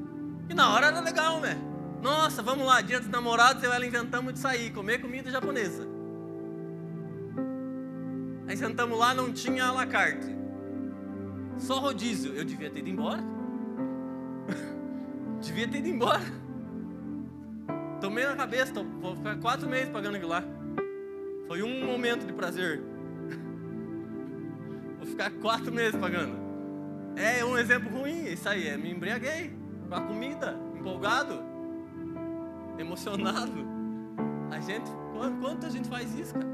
E na hora era legal, né? Nossa, vamos lá, dia dos namorados, eu e ela inventamos de sair, comer comida japonesa. Aí sentamos lá, não tinha à la carte, só rodízio. Eu devia ter ido embora. Devia ter ido embora. Tomei na cabeça, vou ficar 4 meses pagando aquilo lá. Foi um momento de prazer. Vou ficar 4 meses pagando. É um exemplo ruim, isso aí, me embriaguei com a comida, empolgado, emocionado. Quanto a gente faz isso, cara?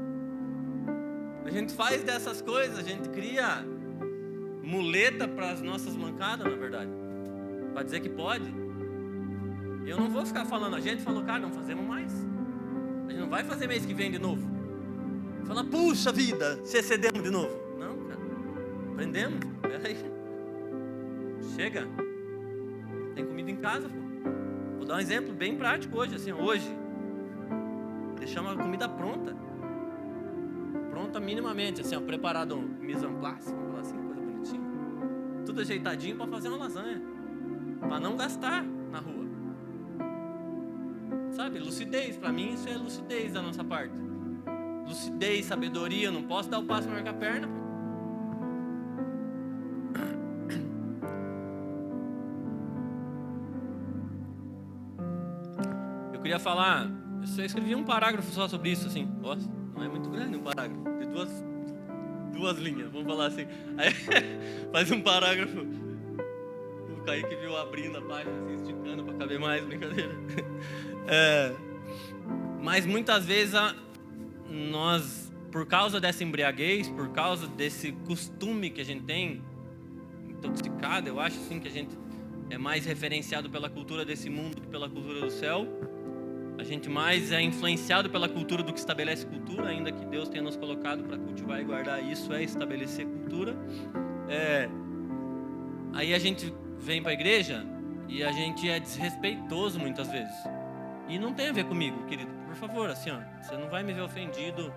A gente faz dessas coisas, a gente cria muleta para as nossas mancadas, na verdade, para dizer que pode. Eu não vou ficar falando, a gente falou, cara, não fazemos mais. A gente não vai fazer mês que vem de novo. Fala, puxa vida, se excedemos de novo. Não, cara, aprendemos, peraí. Chega, tem comida em casa, pô. Vou dar um exemplo bem prático hoje, assim, hoje. Deixamos a comida pronta. Pronta minimamente, assim, ó, preparado mise en place, vamos falar assim, coisa bonitinha. Tudo ajeitadinho para fazer uma lasanha. Para não gastar na rua. Sabe, lucidez, para mim isso é lucidez da nossa parte. Lucidez, sabedoria, não posso dar o passo e marcar a perna. Eu queria falar, eu só escrevi um parágrafo só sobre isso, assim, nossa, não é muito grande um parágrafo, de duas linhas, vamos falar assim. Aí faz um parágrafo, o Kaique viu abrindo a página, assim, esticando para caber mais, brincadeira. Mas muitas vezes nós, por causa dessa embriaguez, por causa desse costume que a gente tem, intoxicado, eu acho assim que a gente é mais referenciado pela cultura desse mundo que pela cultura do céu. A gente mais é influenciado pela cultura do que estabelece cultura, ainda que Deus tenha nos colocado para cultivar e guardar isso, é estabelecer cultura. Aí a gente vem para a igreja e a gente é desrespeitoso muitas vezes. E não tem a ver comigo, querido. Por favor, assim, ó, você não vai me ver ofendido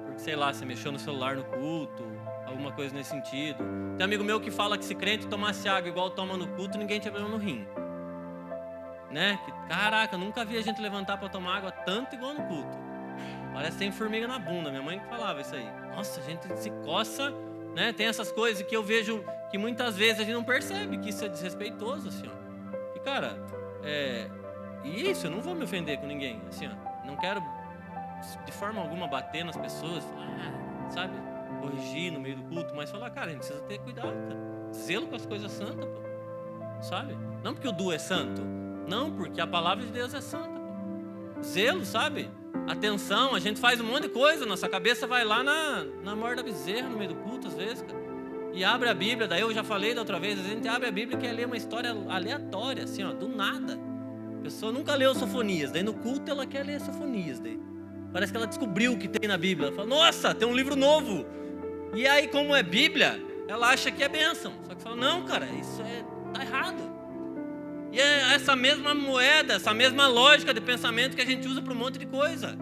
porque sei lá, você mexeu no celular no culto, alguma coisa nesse sentido. Tem amigo meu que fala que se crente tomasse água igual toma no culto, ninguém tinha problema no rim. Né? Que, caraca, nunca vi a gente levantar para tomar água tanto igual no culto. Parece que tem formiga na bunda, minha mãe que falava isso aí. Nossa, a gente se coça, né? Tem essas coisas que eu vejo que muitas vezes a gente não percebe que isso é desrespeitoso, assim, ó. E cara, e isso, eu não vou me ofender com ninguém, assim, ó. Não quero de forma alguma bater nas pessoas, sabe? Corrigir no meio do culto, mas falar, cara, a gente precisa ter cuidado, cara. Zelo com as coisas santas, pô. Sabe? Não porque o Du é santo, não, porque a palavra de Deus é santa, pô. Zelo, sabe? Atenção, a gente faz um monte de coisa, nossa cabeça vai lá na morte da bezerra no meio do culto, às vezes, cara. E abre a Bíblia, daí eu já falei da outra vez, a gente abre a Bíblia e quer ler uma história aleatória, assim, ó, do nada. A pessoa nunca leu Sofonias, daí no culto ela quer ler Sofonias, daí parece que ela descobriu o que tem na Bíblia. Ela fala, nossa, tem um livro novo. E aí, como é Bíblia, ela acha que é bênção. Só que fala, não, cara, isso tá errado. E é essa mesma moeda, essa mesma lógica de pensamento que a gente usa para um monte de coisa.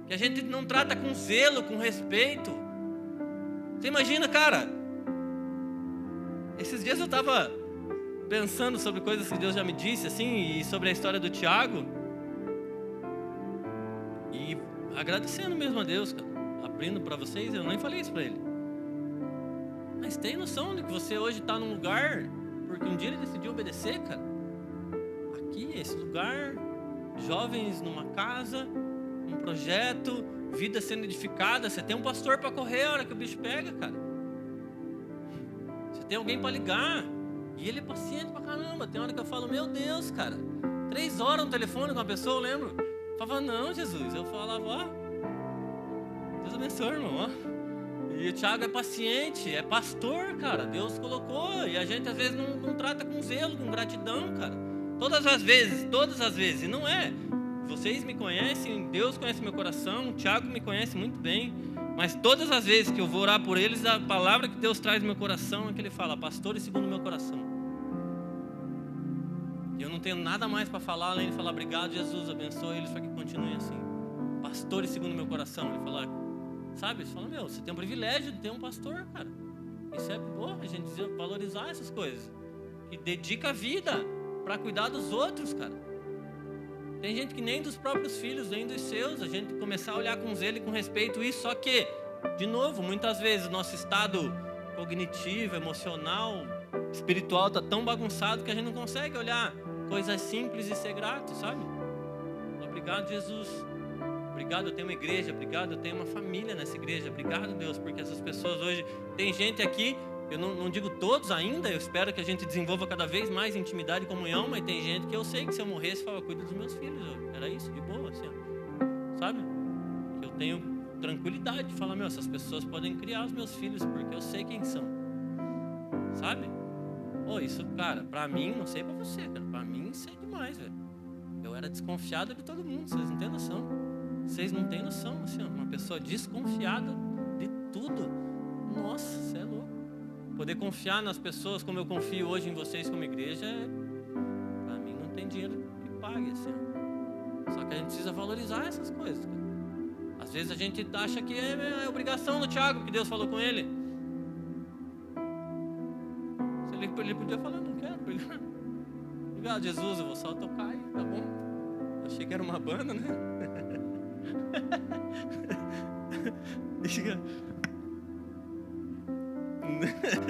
Que a gente não trata com zelo, com respeito. Você imagina, cara, esses dias eu estava pensando sobre coisas que Deus já me disse, assim, e sobre a história do Tiago. E agradecendo mesmo a Deus, cara. Abrindo para vocês, eu nem falei isso para ele. Mas tem noção de que você hoje está num lugar porque um dia ele decidiu obedecer, cara. Aqui, esse lugar, jovens numa casa, um projeto, vida sendo edificada. Você tem um pastor para correr a hora que o bicho pega, cara. Você tem alguém para ligar. E ele é paciente pra caramba. Tem hora que eu falo, meu Deus, cara, 3 horas no telefone com uma pessoa, eu lembro. Eu falava, não, Jesus. Eu falava, ó, Deus abençoe, irmão, ó. E o Thiago é paciente, é pastor, cara. Deus colocou. E a gente às vezes não trata com zelo, com gratidão, cara. Todas as vezes. E não é. Vocês me conhecem, Deus conhece meu coração, o Thiago me conhece muito bem. Mas todas as vezes que eu vou orar por eles, a palavra que Deus traz no meu coração é que Ele fala, pastores segundo o meu coração. E eu não tenho nada mais para falar, além de falar, obrigado, Jesus, abençoe eles para que continuem assim. Pastores segundo o meu coração. Ele fala, sabe? Você fala, meu, você tem um privilégio de ter um pastor, cara. Isso é bom, a gente valorizar essas coisas. Que dedica a vida para cuidar dos outros, cara. Tem gente que nem dos próprios filhos, nem dos seus, a gente começar a olhar com zelo e com respeito isso, só que, de novo, muitas vezes o nosso estado cognitivo, emocional, espiritual está tão bagunçado que a gente não consegue olhar coisas simples e ser grato, sabe? Obrigado, Jesus. Obrigado, eu tenho uma igreja. Obrigado, eu tenho uma família nessa igreja. Obrigado, Deus, porque essas pessoas hoje... Tem gente aqui, eu não digo todos ainda, eu espero que a gente desenvolva cada vez mais intimidade e comunhão, mas tem gente que eu sei que se eu morresse, fala, cuida dos meus filhos. Era isso, de boa, assim, ó. Sabe? Que eu tenho tranquilidade de falar, meu, essas pessoas podem criar os meus filhos, porque eu sei quem são. Sabe? Pô, isso, cara, pra mim, não sei pra você, cara, pra mim isso é demais, velho. Eu era desconfiado de todo mundo, vocês não têm noção. Vocês não têm noção, assim, ó, uma pessoa desconfiada de tudo. Nossa, você é louco. Poder confiar nas pessoas como eu confio hoje em vocês como igreja, pra mim não tem dinheiro que pague, assim, ó. Só que a gente precisa valorizar essas coisas, cara. Às vezes a gente acha que é obrigação do Thiago, que Deus falou com ele. Ele podia falar, não quero, obrigado, Jesus, eu vou só tocar aí, tá bom? Eu achei que era uma banda, né?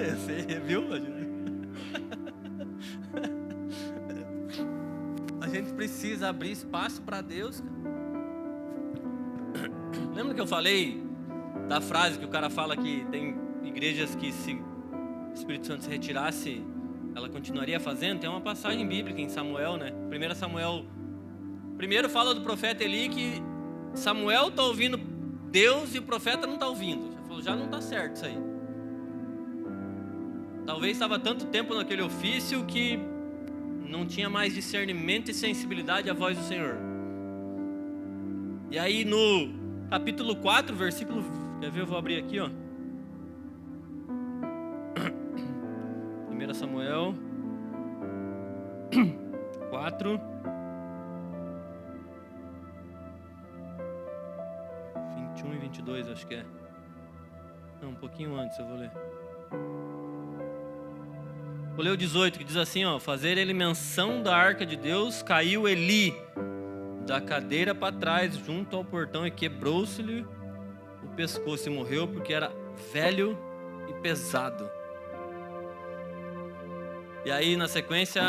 Você viu? A gente precisa abrir espaço para Deus, cara. Lembra que eu falei da frase que o cara fala que tem igrejas que se o Espírito Santo se retirasse, ela continuaria fazendo? Tem uma passagem bíblica em Samuel, né? 1 Samuel. Primeiro fala do profeta Eli que Samuel está ouvindo Deus e o profeta não está ouvindo. Já falou, já não está certo isso aí. Talvez estava tanto tempo naquele ofício que não tinha mais discernimento e sensibilidade à voz do Senhor. E aí no capítulo 4, versículo... Quer ver? Eu vou abrir aqui, ó. 1 Samuel 4 21 e 22. 22, acho que é. Não, um pouquinho antes eu vou ler. Vou ler o 18, que diz assim, ó: fazer ele menção da arca de Deus, caiu Eli da cadeira para trás, junto ao portão, e quebrou-se-lhe o pescoço e morreu, porque era velho e pesado. E aí, na sequência,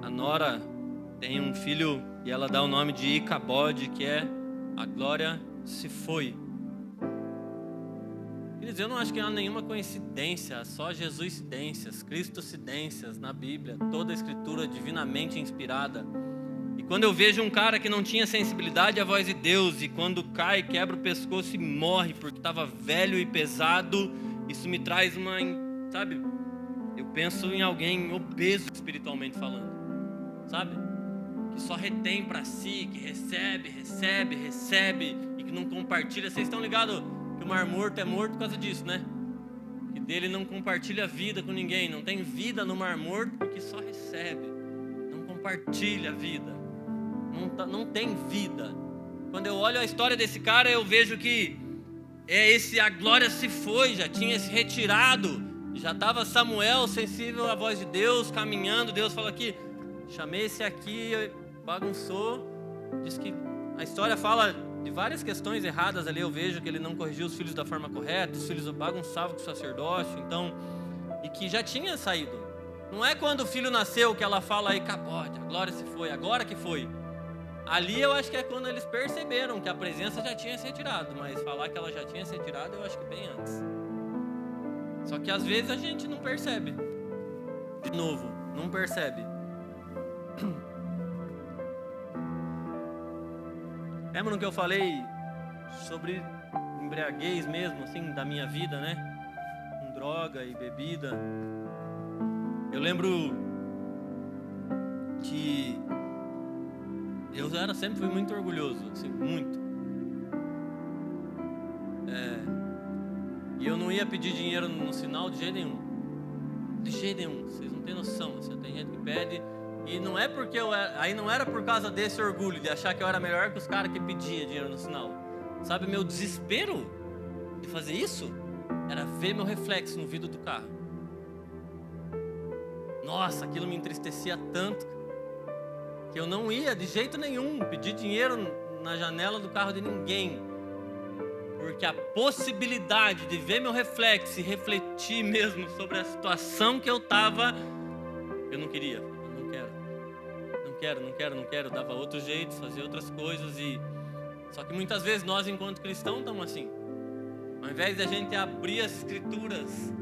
a nora tem um filho e ela dá o nome de Icabode, que é a glória se foi. Quer dizer, eu não acho que há nenhuma coincidência, só Jesuscidências, Cristocidências na Bíblia, toda a Escritura divinamente inspirada. E quando eu vejo um cara que não tinha sensibilidade à voz de Deus, e quando cai, quebra o pescoço e morre porque estava velho e pesado, isso me traz uma, sabe? Eu penso em alguém obeso espiritualmente falando, sabe? Que só retém para si, que recebe e que não compartilha. Vocês estão ligados que o mar morto é morto por causa disso, né? Que dele não compartilha vida com ninguém, não tem vida no mar morto porque só recebe, não compartilha a vida, não tem vida. Quando eu olho a história desse cara, eu vejo que a glória se foi, já tinha se retirado, já estava Samuel sensível à voz de Deus, caminhando. Deus fala aqui: chamei esse aqui, bagunçou. Diz que a história fala de várias questões erradas ali. Eu vejo que ele não corrigiu os filhos da forma correta, os filhos bagunçavam com o sacerdócio, então, e que já tinha saído. Não é quando o filho nasceu que ela fala aí, Icabode, a glória se foi, agora que foi. Ali eu acho que é quando eles perceberam que a presença já tinha se retirado, mas falar que ela já tinha se retirado eu acho que bem antes. Só que às vezes a gente não percebe. De novo, não percebe. Lembram que eu falei sobre embriaguez mesmo, assim, da minha vida, né? Com droga e bebida. Eu lembro que eu sempre fui muito orgulhoso, assim, muito. E eu não ia pedir dinheiro no sinal de jeito nenhum. De jeito nenhum, vocês não têm noção. Assim, tem gente que pede, e não é porque aí não era por causa desse orgulho, de achar que eu era melhor que os caras que pediam dinheiro no sinal. Sabe, meu desespero de fazer isso era ver meu reflexo no vidro do carro. Nossa, aquilo me entristecia tanto que eu não ia de jeito nenhum pedir dinheiro na janela do carro de ninguém. Porque a possibilidade de ver meu reflexo e refletir mesmo sobre a situação que eu estava, eu não queria. Não quero. Dava outro jeito, fazia outras coisas. Só que muitas vezes nós, enquanto cristãos, estamos assim. Ao invés de a gente abrir as Escrituras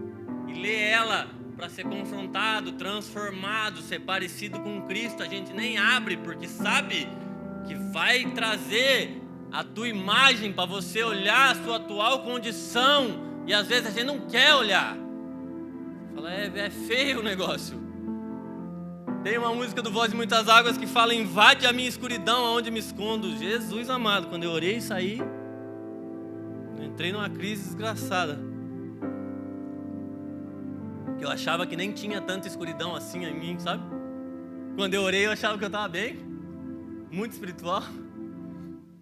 e ler ela para ser confrontado, transformado, ser parecido com Cristo, a gente nem abre, porque sabe que vai trazer a tua imagem para você olhar a sua atual condição, e às vezes a gente não quer olhar. Fala, é feio o negócio. Tem uma música do Voz de Muitas Águas que fala: invade a minha escuridão aonde me escondo. Jesus amado, quando eu orei e saí, eu entrei numa crise desgraçada. Que eu achava que nem tinha tanta escuridão assim em mim, sabe? Quando eu orei eu achava que eu estava bem, muito espiritual.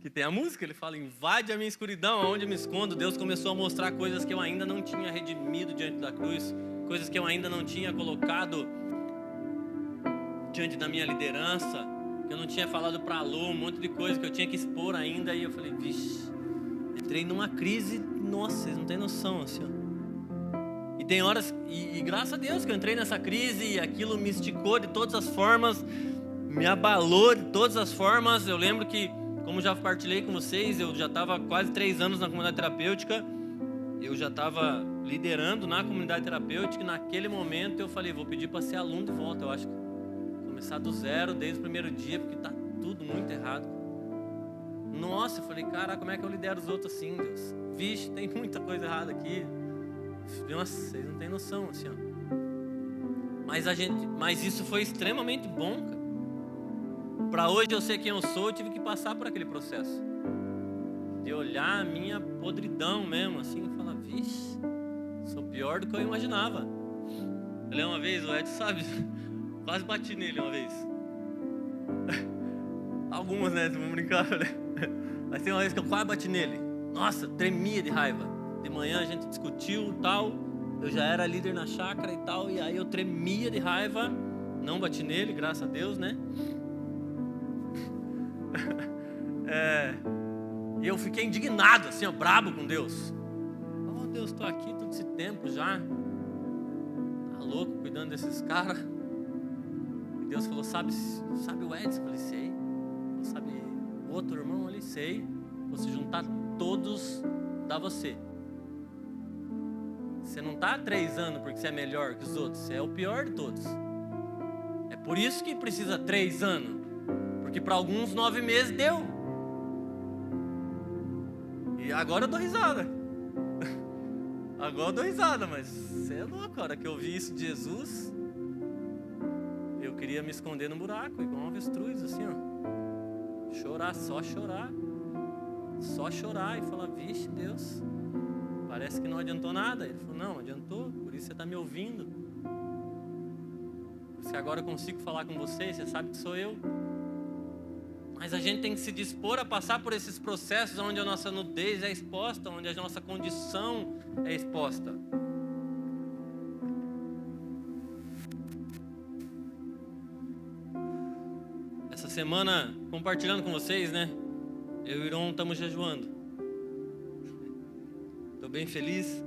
Que tem a música, ele fala: invade a minha escuridão aonde me escondo. Deus começou a mostrar coisas que eu ainda não tinha redimido diante da cruz, coisas que eu ainda não tinha colocado diante da minha liderança, que eu não tinha falado para Alô, um monte de coisa que eu tinha que expor ainda. E eu falei, vixe, entrei numa crise, nossa, vocês não têm noção, assim, ó. E tem horas, e graças a Deus que eu entrei nessa crise, e aquilo me esticou de todas as formas, me abalou de todas as formas. Eu lembro que, como já partilhei com vocês, eu já estava quase 3 anos na comunidade terapêutica, eu já estava liderando na comunidade terapêutica, e naquele momento eu falei, vou pedir para ser aluno de volta, eu acho que começar do zero desde o primeiro dia, porque tá tudo muito errado. Nossa, eu falei, cara, como é que eu lidero os outros assim, Deus? Vixe, tem muita coisa errada aqui. Nossa, vocês não têm noção, assim, ó. Mas isso foi extremamente bom, cara. Para hoje eu ser quem eu sou, eu tive que passar por aquele processo de olhar a minha podridão mesmo, assim, e falar, vixe, sou pior do que eu imaginava. Eu lembro uma vez, o Ed sabe, quase bati nele uma vez. Algumas, né, vamos brincar, né? Mas tem uma vez que eu quase bati nele. Nossa, tremia de raiva. De manhã a gente discutiu e tal. Eu já era líder na chácara e tal. E aí eu tremia de raiva. Não bati nele, graças a Deus, né? E eu fiquei indignado, assim, ó, brabo com Deus. Oh, Deus, estou aqui todo esse tempo já. Tá louco, cuidando desses caras. E Deus falou, sabe o Edson? Eu falei, sei. Sabe o outro irmão ali? Sei. Vou se juntar todos, dá você. Você não está há 3 anos porque você é melhor que os outros. Você é o pior de todos. É por isso que precisa 3 anos. Porque para alguns 9 meses deu. E agora eu dou risada. Agora eu dou risada, mas você é louco. A hora que eu vi isso de Jesus, eu queria me esconder no buraco, igual um avestruz, assim, ó. Chorar, só chorar. Só chorar e falar, vixe, Deus, parece que não adiantou nada. Ele falou, não, adiantou, por isso você está me ouvindo. Por isso que agora eu consigo falar com você, você sabe que sou eu. Mas a gente tem que se dispor a passar por esses processos onde a nossa nudez é exposta, onde a nossa condição é exposta. Essa semana, compartilhando com vocês, né? Eu e o Iron estamos jejuando. Estou bem feliz.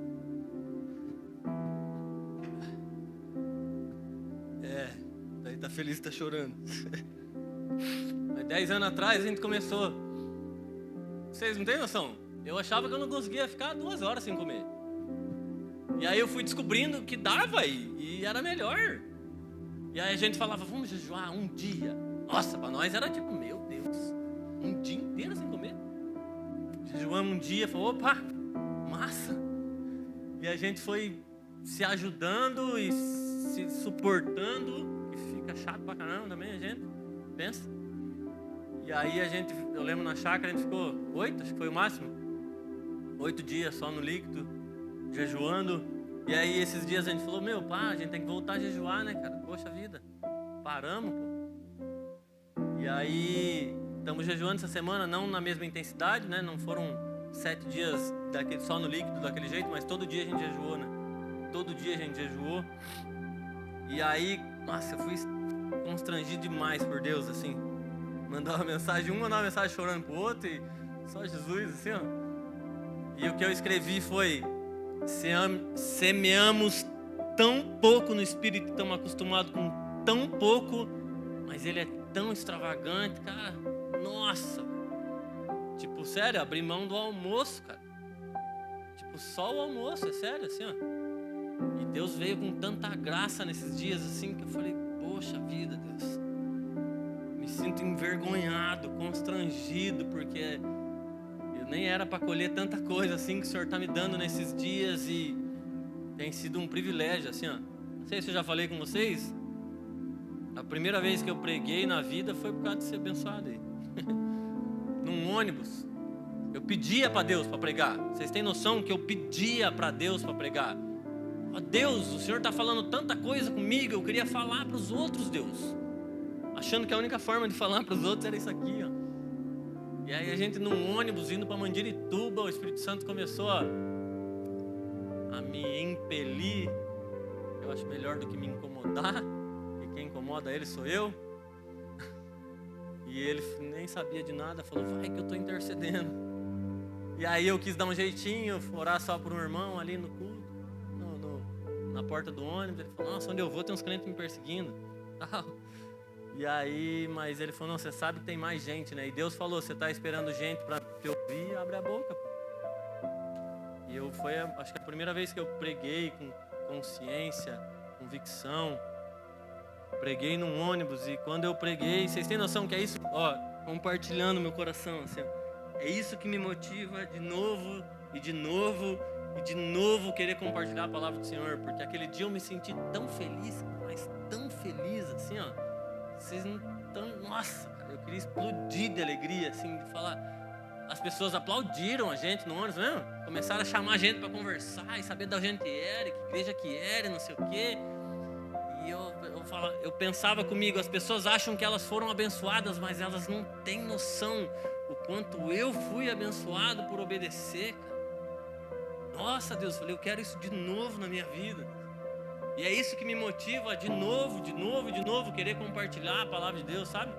Daí tá feliz, tá chorando. Mas 10 anos atrás a gente começou. Vocês não têm noção? Eu achava que eu não conseguia ficar 2 horas sem comer. E aí eu fui descobrindo que dava e era melhor. E aí a gente falava, vamos jejuar um dia. Nossa, para nós era tipo, meu Deus, um dia inteiro sem comer. Jejuamos um dia, falou, opa, massa. E a gente foi se ajudando e se suportando. E fica chato pra caramba também, a gente pensa. E aí eu lembro na chácara, a gente ficou 8, acho que foi o máximo. 8 dias só no líquido, jejuando. E aí esses dias a gente falou, meu pá, a gente tem que voltar a jejuar, né, cara? Poxa vida, paramos, pô. E aí estamos jejuando essa semana, não na mesma intensidade, né? Não foram 7 dias só no líquido daquele jeito, mas todo dia a gente jejuou, né? Todo dia a gente jejuou. E aí, nossa, eu fui constrangido demais por Deus, assim. Mandava uma mensagem, mandava uma mensagem chorando pro outro e só Jesus, assim, ó. E o que eu escrevi foi: semeamos tão pouco no Espírito, estamos acostumados com tão pouco, mas Ele é tão extravagante, cara. Nossa. Tipo, sério, abrir mão do almoço, cara. Tipo, só o almoço, é sério, assim, ó. E Deus veio com tanta graça nesses dias, assim, que eu falei, poxa vida, Deus. Me sinto envergonhado, constrangido, porque eu nem era para colher tanta coisa assim que o Senhor está me dando nesses dias e tem sido um privilégio, assim, ó. Não sei se eu já falei com vocês, a primeira vez que eu preguei na vida foi por causa de ser abençoado aí. Num ônibus. Eu pedia para Deus para pregar. Vocês têm noção que eu pedia para Deus para pregar? Ó Deus, o Senhor está falando tanta coisa comigo, eu queria falar para os outros, Deus. Achando que a única forma de falar para os outros era isso aqui, ó. E aí a gente num ônibus indo para Mandirituba, o Espírito Santo começou a me impelir. Eu acho melhor do que me incomodar. E quem incomoda ele sou eu. E ele nem sabia de nada, falou, vai que eu estou intercedendo. E aí eu quis dar um jeitinho, orar só por um irmão ali no culto, na porta do ônibus. Ele falou, nossa, onde eu vou tem uns crentes me perseguindo. E aí, mas ele falou, não, você sabe que tem mais gente, né? E Deus falou, você está esperando gente para te ouvir, abre a boca. E foi, acho que a primeira vez que eu preguei com consciência, convicção. Preguei num ônibus e quando eu preguei, vocês têm noção que é isso? Ó, compartilhando meu coração, assim, ó, é isso que me motiva de novo e de novo e de novo querer compartilhar a palavra do Senhor, porque aquele dia eu me senti tão feliz, mas tão feliz, assim, ó, vocês não estão, nossa, cara, eu queria explodir de alegria, assim, de falar, as pessoas aplaudiram a gente no ônibus, mesmo, começaram a chamar a gente para conversar e saber da gente era, que igreja que era, não sei o quê. E eu pensava comigo, as pessoas acham que elas foram abençoadas, mas elas não têm noção o quanto eu fui abençoado por obedecer, cara. Nossa, Deus, eu falei, eu quero isso de novo na minha vida. E é isso que me motiva de novo, querer compartilhar a palavra de Deus, sabe?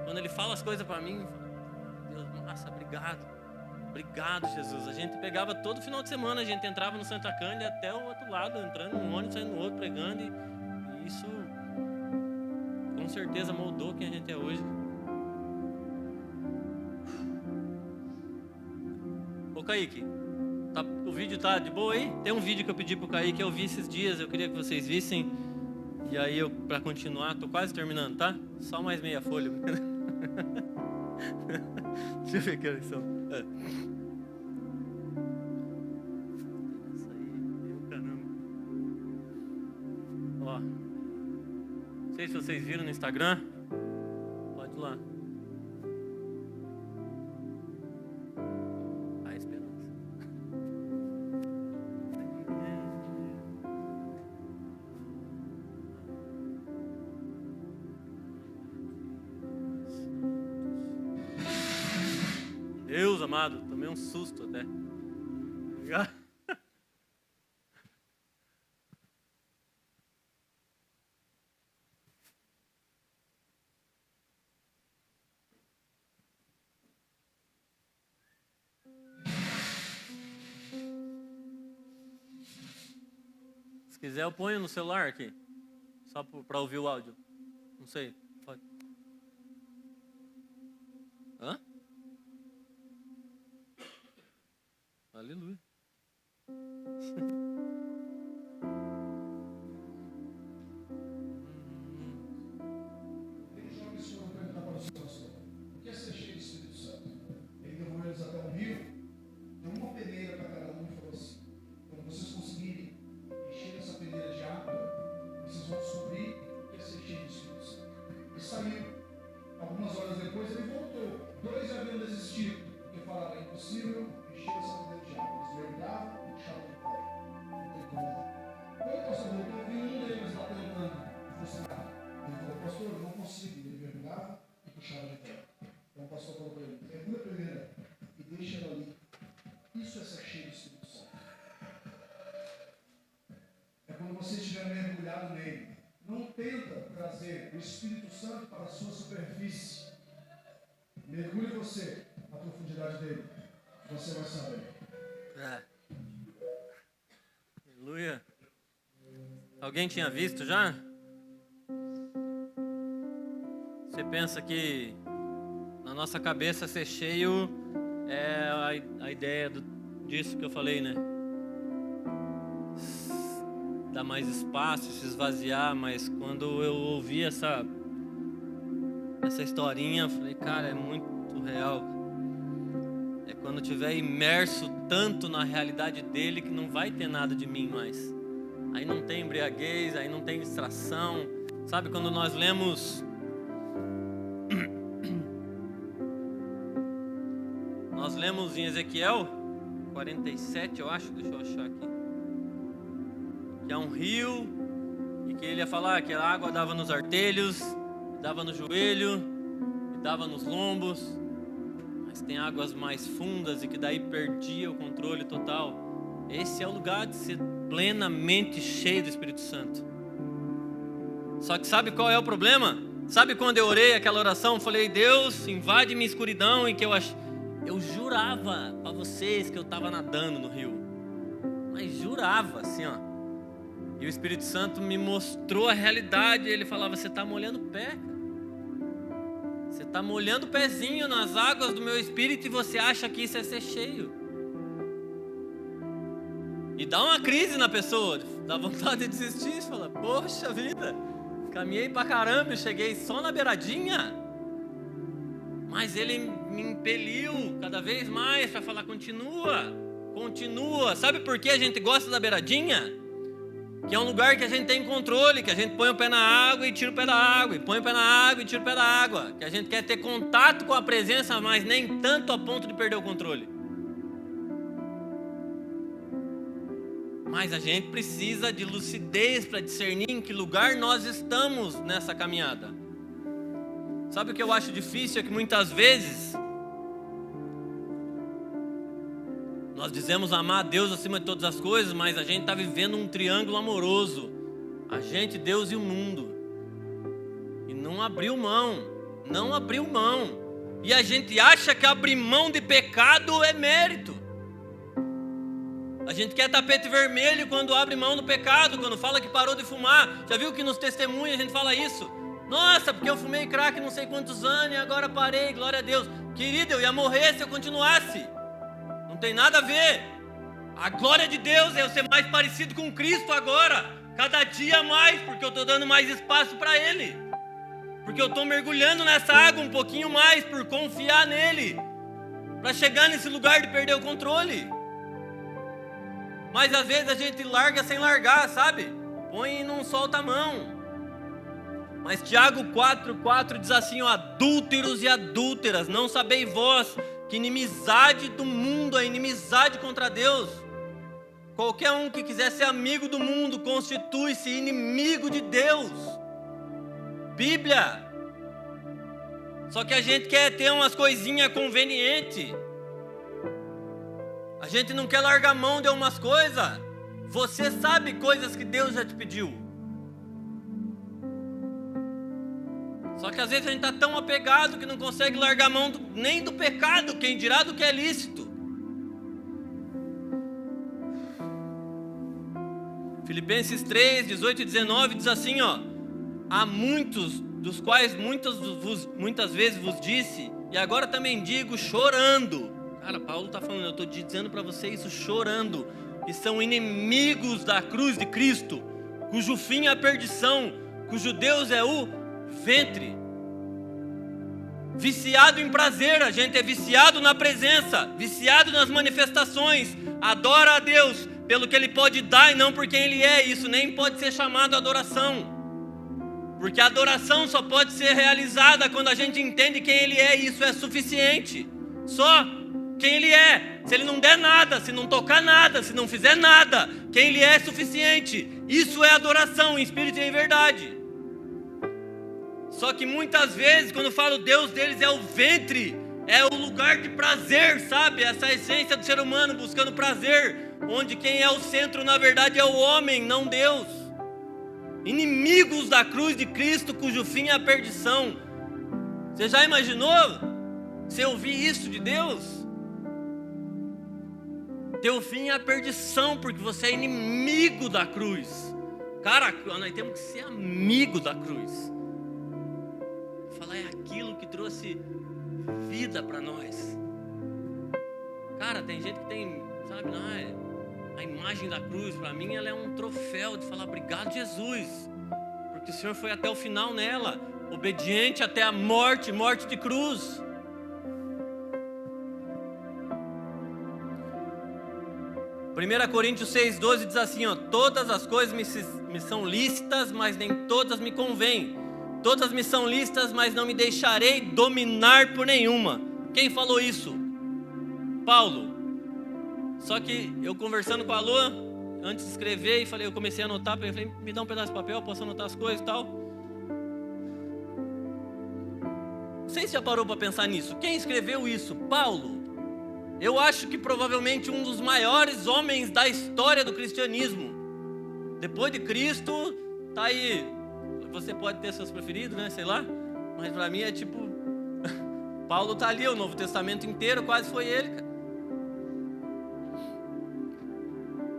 Quando Ele fala as coisas para mim, eu falo, Deus, nossa, obrigado, Jesus. A gente pegava todo final de semana, a gente entrava no Santa Cândida até o outro lado, entrando num ônibus, saindo no outro, pregando, e isso com certeza moldou quem a gente é hoje. Ô Kaique, o vídeo tá de boa aí? Tem um vídeo que eu pedi pro Kaique, eu vi esses dias, eu queria que vocês vissem. E aí eu, pra continuar, tô quase terminando, tá? Só mais meia folha. Deixa eu ver que horas são. Isso aí, meu caramba. Ó. Não sei se vocês viram no Instagram. Pode ir lá. A esperança. Deus amado, tomei um susto até. Se quiser eu ponho no celular aqui, só para ouvir o áudio. Não sei, pode. Hã? Aleluia. Ele joga esse ouro para entrar para o seu pastor. O que é ser cheio do Espírito Santo? Ele levou eles até um rio, deu uma peneira para cada um e falou assim: quando vocês conseguirem encher essa peneira de água, vocês vão descobrir o que é ser cheio do Espírito Santo. E saiu. Algumas horas depois ele voltou. 2 já haviam desistido, porque falaram: é impossível encher essa peneira de água. Eles mergulhavam e puxavam de pé. Não tem como. Quando o pastor voltou, viu um deles lá tentando frustrado. Ele falou: pastor, eu não consigo. Ele mergulhava e puxava de pé. Então o pastor falou para ele: mergulha a peneira e deixa ela ali. Isso é ser cheio do Espírito Santo. É quando você estiver mergulhado nele. Não tenta trazer o Espírito Santo para a sua superfície. Mergulhe você na profundidade dele. Você vai saber. Aleluia. Alguém tinha visto já? Você pensa que na nossa cabeça ser cheio é a ideia disso que eu falei, né? Dar mais espaço, se esvaziar, mas quando eu ouvi essa historinha, eu falei, cara, é muito real. É quando eu estiver imerso tanto na realidade dele que não vai ter nada de mim mais. Aí não tem embriaguez, aí não tem distração. Sabe quando nós lemos... Nós lemos em Ezequiel 47, eu acho, deixa eu achar aqui. Que é um rio, e que ele ia falar que a água dava nos artelhos, dava no joelho, e dava nos lombos, mas tem águas mais fundas e que daí perdia o controle total. Esse é o lugar de ser plenamente cheio do Espírito Santo. Só que sabe qual é o problema? Sabe quando eu orei aquela oração, falei, Deus, invade minha escuridão, e que eu jurava para vocês que eu estava nadando no rio, mas jurava assim, ó. E o Espírito Santo me mostrou a realidade. Ele falava, você está molhando o pé, cara. Você está molhando o pezinho nas águas do meu Espírito e você acha que isso é ser cheio. E dá uma crise na pessoa, dá vontade de desistir. Você fala, poxa vida, caminhei pra caramba e cheguei só na beiradinha. Mas ele me impeliu cada vez mais para falar, continua. Sabe por que a gente gosta da beiradinha? Que é um lugar que a gente tem controle, que a gente põe o pé na água e tira o pé da água, e põe o pé na água e tira o pé da água, que a gente quer ter contato com a presença, mas nem tanto a ponto de perder o controle. Mas a gente precisa de lucidez para discernir em que lugar nós estamos nessa caminhada. Sabe o que eu acho difícil? É que muitas vezes Nós dizemos amar a Deus acima de todas as coisas, mas a gente está vivendo um triângulo amoroso. A gente, Deus e o mundo. E não abriu mão. Não abriu mão. E a gente acha que abrir mão de pecado é mérito. A gente quer tapete vermelho quando abre mão do pecado, quando fala que parou de fumar. Já viu que nos testemunhos a gente fala isso? Nossa, porque eu fumei crack não sei quantos anos e agora parei, glória a Deus. Querido, eu ia morrer se eu continuasse. Não tem nada a ver. A glória de Deus é eu ser mais parecido com Cristo agora. Cada dia mais, porque eu estou dando mais espaço para Ele. Porque eu estou mergulhando nessa água um pouquinho mais por confiar nele. Para chegar nesse lugar de perder o controle. Mas às vezes a gente larga sem largar, sabe? Põe e não solta a mão. Mas Tiago 4,4 diz assim, ó, adúlteros e adúlteras, não sabeis vós que inimizade do mundo é inimizade contra Deus. Qualquer um que quiser ser amigo do mundo constitui-se inimigo de Deus. Bíblia. Só que a gente quer ter umas coisinhas convenientes. A gente não quer largar mão de algumas coisas. Você sabe coisas que Deus já te pediu. Só que às vezes a gente está tão apegado que não consegue largar mão nem do pecado, quem dirá do que é lícito. Filipenses 3, 18 e 19 diz assim, ó. Há muitos, dos quais muitas vezes vos disse, e agora também digo chorando. Cara, Paulo está falando, eu estou dizendo para você isso chorando, que são inimigos da cruz de Cristo, cujo fim é a perdição, cujo Deus é o ventre. Viciado em prazer, a gente é viciado na presença, viciado nas manifestações, adora a Deus pelo que Ele pode dar e não por quem Ele é. Isso nem pode ser chamado adoração, porque a adoração só pode ser realizada quando a gente entende quem Ele é, e isso é suficiente. Só quem Ele é. Se Ele não der nada, se não tocar nada, se não fizer nada, quem Ele é suficiente. Isso é adoração em espírito e em verdade. Só que muitas vezes, quando eu falo Deus deles é o ventre, é o lugar de prazer, sabe? Essa essência do ser humano buscando prazer, onde quem é o centro na verdade é o homem, não Deus. Inimigos da cruz de Cristo, cujo fim é a perdição. Você já imaginou você ouvir isso de Deus? Teu fim é a perdição, porque você é inimigo da cruz. Cara, nós temos que ser amigo da cruz. Falar é aquilo que trouxe vida para nós. Cara, tem gente que tem, sabe, não é? A imagem da cruz, para mim, ela é um troféu de falar obrigado, Jesus, porque o Senhor foi até o final nela, obediente até a morte, morte de cruz. Primeira Coríntios 6,12 diz assim, ó, todas as coisas me são lícitas, mas nem todas me convêm. Todas me são lícitas, mas não me deixarei dominar por nenhuma. Quem falou isso? Paulo. Só que eu conversando com a Lua, antes de escrever, eu comecei a anotar, eu falei, me dá um pedaço de papel, posso anotar as coisas e tal. Não sei se já parou para pensar nisso. Quem escreveu isso? Paulo. Eu acho que provavelmente um dos maiores homens da história do cristianismo. Depois de Cristo, tá aí. Você pode ter seus preferidos, né? Sei lá. Mas para mim é tipo... Paulo tá ali, o Novo Testamento inteiro quase foi ele, cara.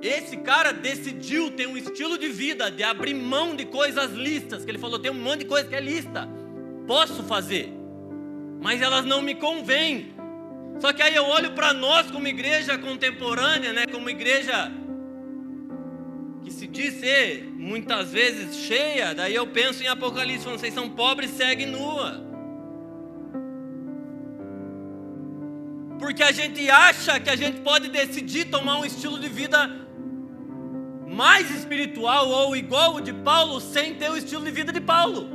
Esse cara decidiu ter um estilo de vida, de abrir mão de coisas listas. Que ele falou, tem um monte de coisa que é lista. Posso fazer. Mas elas não me convêm. Só que aí eu olho para nós como igreja contemporânea, né? Como igreja... que se diz ser muitas vezes cheia, daí eu penso em Apocalipse, falando, vocês são pobres, segue nua. Porque a gente acha que a gente pode decidir tomar um estilo de vida mais espiritual ou igual o de Paulo, sem ter o estilo de vida de Paulo.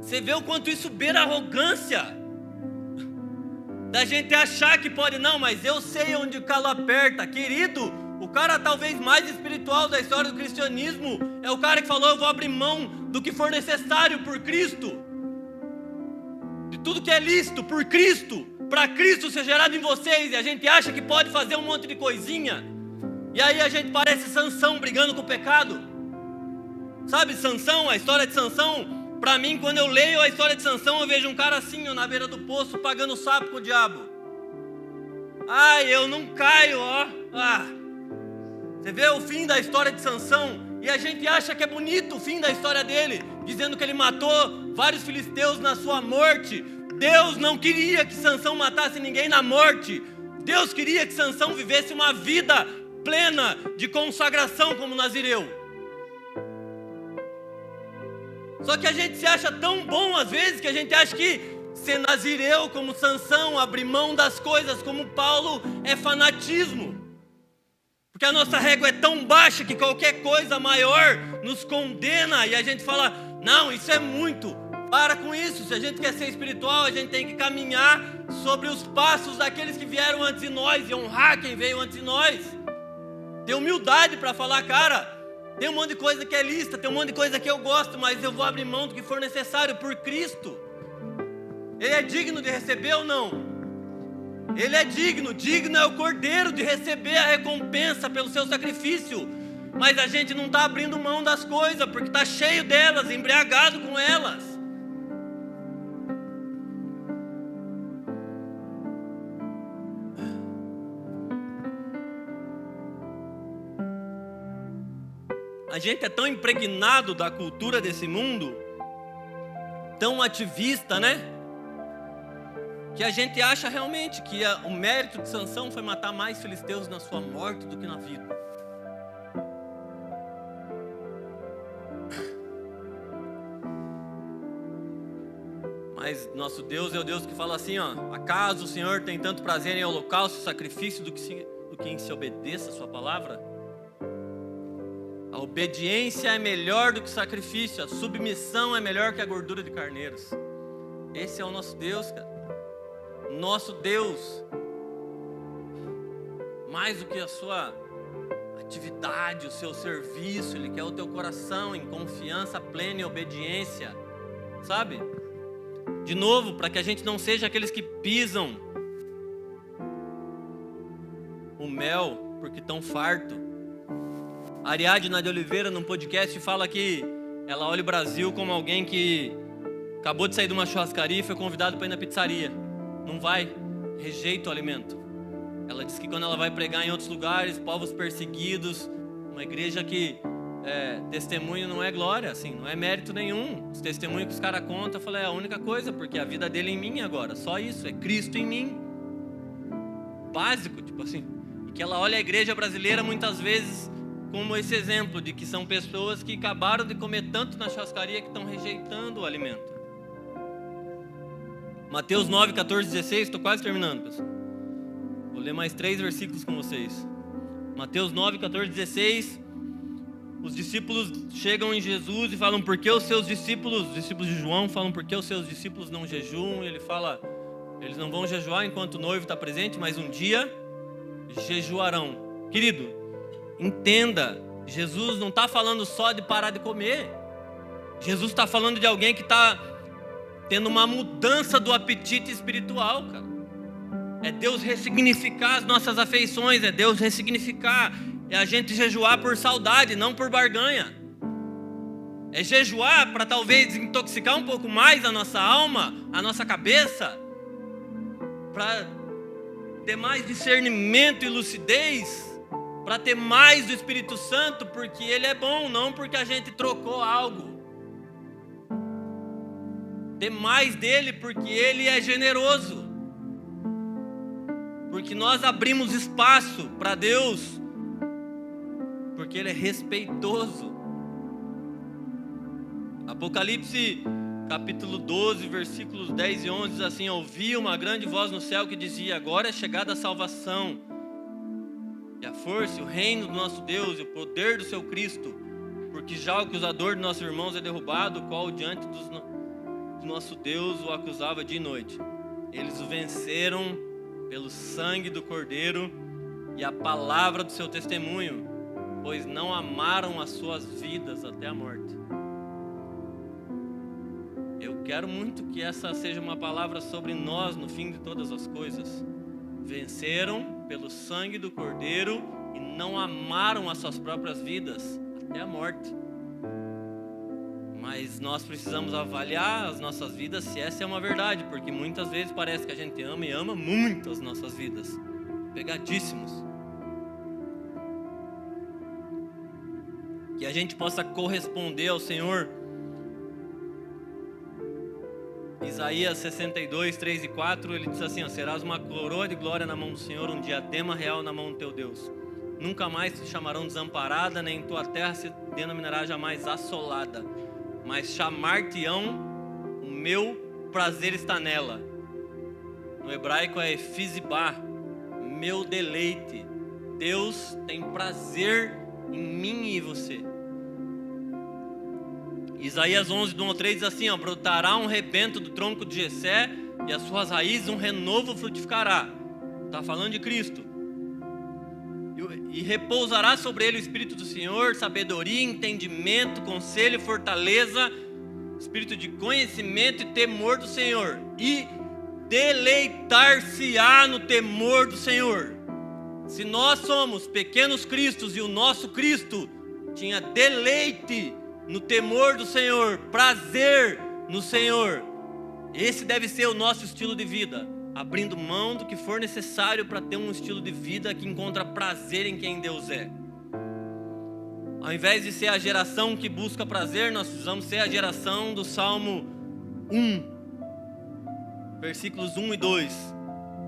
Você vê o quanto isso beira arrogância. Da gente achar que pode, não, mas eu sei onde o calo aperta, querido. O cara talvez mais espiritual da história do cristianismo é o cara que falou, eu vou abrir mão do que for necessário por Cristo. De tudo que é lícito por Cristo. para Cristo ser gerado em vocês, e a gente acha que pode fazer um monte de coisinha, e aí a gente parece Sansão brigando com o pecado. Sabe, Sansão, a história de Sansão, para mim, quando eu leio a história de Sansão, eu vejo um cara assim, ó, na beira do poço, pagando sapo com o diabo. Ai, eu não caio, ó. Você vê o fim da história de Sansão, e a gente acha que é bonito o fim da história dele, dizendo que ele matou vários filisteus na sua morte. Deus não queria que Sansão matasse ninguém na morte. Deus queria que Sansão vivesse uma vida plena de consagração como nazireu. Só que a gente se acha tão bom às vezes que a gente acha que ser nazireu como Sansão, abrir mão das coisas como Paulo, é fanatismo. Porque a nossa régua é tão baixa que qualquer coisa maior nos condena, e a gente fala, não, isso é muito. Para com isso. Se a gente quer ser espiritual, a gente tem que caminhar sobre os passos daqueles que vieram antes de nós e honrar quem veio antes de nós. Ter humildade para falar, cara, tem um monte de coisa que é lista, tem um monte de coisa que eu gosto, mas eu vou abrir mão do que for necessário por Cristo. Ele é digno de receber ou não? Ele é digno é o Cordeiro de receber a recompensa pelo seu sacrifício. Mas a gente não está abrindo mão das coisas, porque está cheio delas, embriagado com elas. A gente é tão impregnado da cultura desse mundo, tão ativista, né? Que a gente acha realmente que o mérito de Sansão foi matar mais filisteus na sua morte do que na vida. Mas nosso Deus é o Deus que fala assim, ó: acaso o Senhor tem tanto prazer em holocausto e sacrifício do que em se obedeça a sua palavra? A obediência é melhor do que o sacrifício, a submissão é melhor que a gordura de carneiros. Esse é o nosso Deus, cara. Nosso Deus, mais do que a sua atividade, o seu serviço, Ele quer o teu coração em confiança plena e obediência, sabe? De novo, para que a gente não seja aqueles que pisam o mel porque estão farto. A Ariadna de Oliveira, num podcast, fala que ela olha o Brasil como alguém que acabou de sair de uma churrascaria e foi convidado para ir na pizzaria. Não vai, rejeita o alimento. Ela diz que quando ela vai pregar em outros lugares, povos perseguidos, uma igreja que testemunho não é glória, assim, não é mérito nenhum. Os testemunhos que os caras contam, eu falei, é a única coisa, porque a vida dele em mim agora, só isso, é Cristo em mim. Básico, tipo assim. E que ela olha a igreja brasileira muitas vezes como esse exemplo de que são pessoas que acabaram de comer tanto na churrascaria que estão rejeitando o alimento. Mateus 9, 14, 16, estou quase terminando, pessoal. Vou ler mais 3 versículos com vocês. Mateus 9, 14, 16. Os discípulos chegam em Jesus e falam, por que os discípulos de João falam, por que os seus discípulos não jejuam? E ele fala, eles não vão jejuar enquanto o noivo está presente, mas um dia jejuarão. Querido, entenda, Jesus não está falando só de parar de comer. Jesus está falando de alguém que está tendo uma mudança do apetite espiritual, cara. É Deus ressignificar as nossas afeições, é Deus ressignificar, é a gente jejuar por saudade, não por barganha. É jejuar para talvez intoxicar um pouco mais a nossa alma, a nossa cabeça, para ter mais discernimento e lucidez, para ter mais do Espírito Santo, porque Ele é bom, não porque a gente trocou algo. Ter mais dele porque Ele é generoso. Porque nós abrimos espaço para Deus, porque Ele é respeitoso. Apocalipse capítulo 12, versículos 10 e 11 diz assim: ouvi uma grande voz no céu que dizia, agora é chegada a salvação, e a força, e o reino do nosso Deus, e o poder do seu Cristo, porque já o acusador de nossos irmãos é derrubado, o qual diante do nosso Deus o acusava dia e noite. Eles o venceram pelo sangue do Cordeiro e a palavra do seu testemunho, pois não amaram as suas vidas até a morte. Eu quero muito que essa seja uma palavra sobre nós no fim de todas as coisas. Venceram pelo sangue do Cordeiro e não amaram as suas próprias vidas até a morte. Mas nós precisamos avaliar as nossas vidas se essa é uma verdade, porque muitas vezes parece que a gente ama e ama muito as nossas vidas. Pegadíssimos. Que a gente possa corresponder ao Senhor. Isaías 62, 3 e 4, ele diz assim, ó, serás uma coroa de glória na mão do Senhor, um diadema real na mão do teu Deus. Nunca mais te chamarão desamparada, nem tua terra se denominará jamais assolada. Mas chamar-te-ão, o meu prazer está nela. No hebraico é efizibá, meu deleite. Deus tem prazer em mim e você. Isaías 11, do 1 ao 3 diz assim, ó, brotará um rebento do tronco de Jessé e as suas raízes um renovo frutificará. Está falando de Cristo. E repousará sobre ele o Espírito do Senhor, sabedoria, entendimento, conselho, fortaleza, espírito de conhecimento e temor do Senhor. E deleitar-se-á no temor do Senhor. Se nós somos pequenos cristos e o nosso Cristo tinha deleite no temor do Senhor, prazer no Senhor, esse deve ser o nosso estilo de vida. Abrindo mão do que for necessário para ter um estilo de vida que encontra prazer em quem Deus é. Ao invés de ser a geração que busca prazer, nós precisamos ser a geração do Salmo 1, versículos 1 e 2,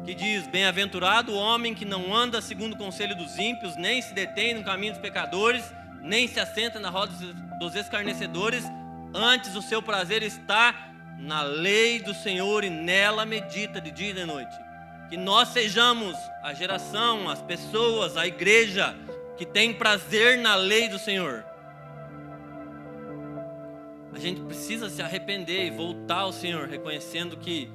que diz, bem-aventurado o homem que não anda segundo o conselho dos ímpios, nem se detém no caminho dos pecadores, nem se assenta na roda dos escarnecedores, antes o seu prazer está na lei do Senhor e nela medita de dia e de noite. Que nós sejamos a geração, as pessoas, a igreja que tem prazer na lei do Senhor. A gente precisa se arrepender e voltar ao Senhor, reconhecendo que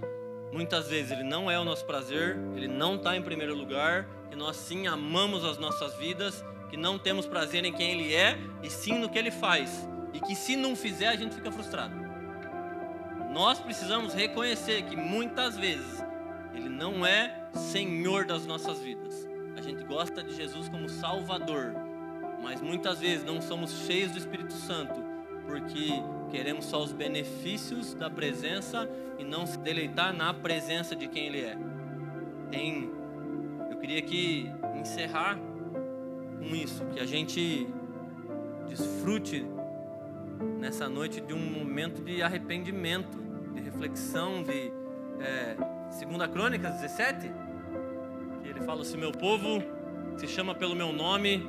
muitas vezes Ele não é o nosso prazer, Ele não está em primeiro lugar, que nós sim amamos as nossas vidas, que não temos prazer em quem Ele é e sim no que Ele faz. E que se não fizer a gente fica frustrado. Nós precisamos reconhecer que muitas vezes Ele não é Senhor das nossas vidas. A gente gosta de Jesus como Salvador, mas muitas vezes não somos cheios do Espírito Santo, porque queremos só os benefícios da presença e não se deleitar na presença de quem Ele é. Eu queria aqui encerrar com isso, que a gente desfrute nessa noite de um momento de arrependimento, de reflexão, de 2 Crônicas 17, que ele fala, se meu povo se chama pelo meu nome,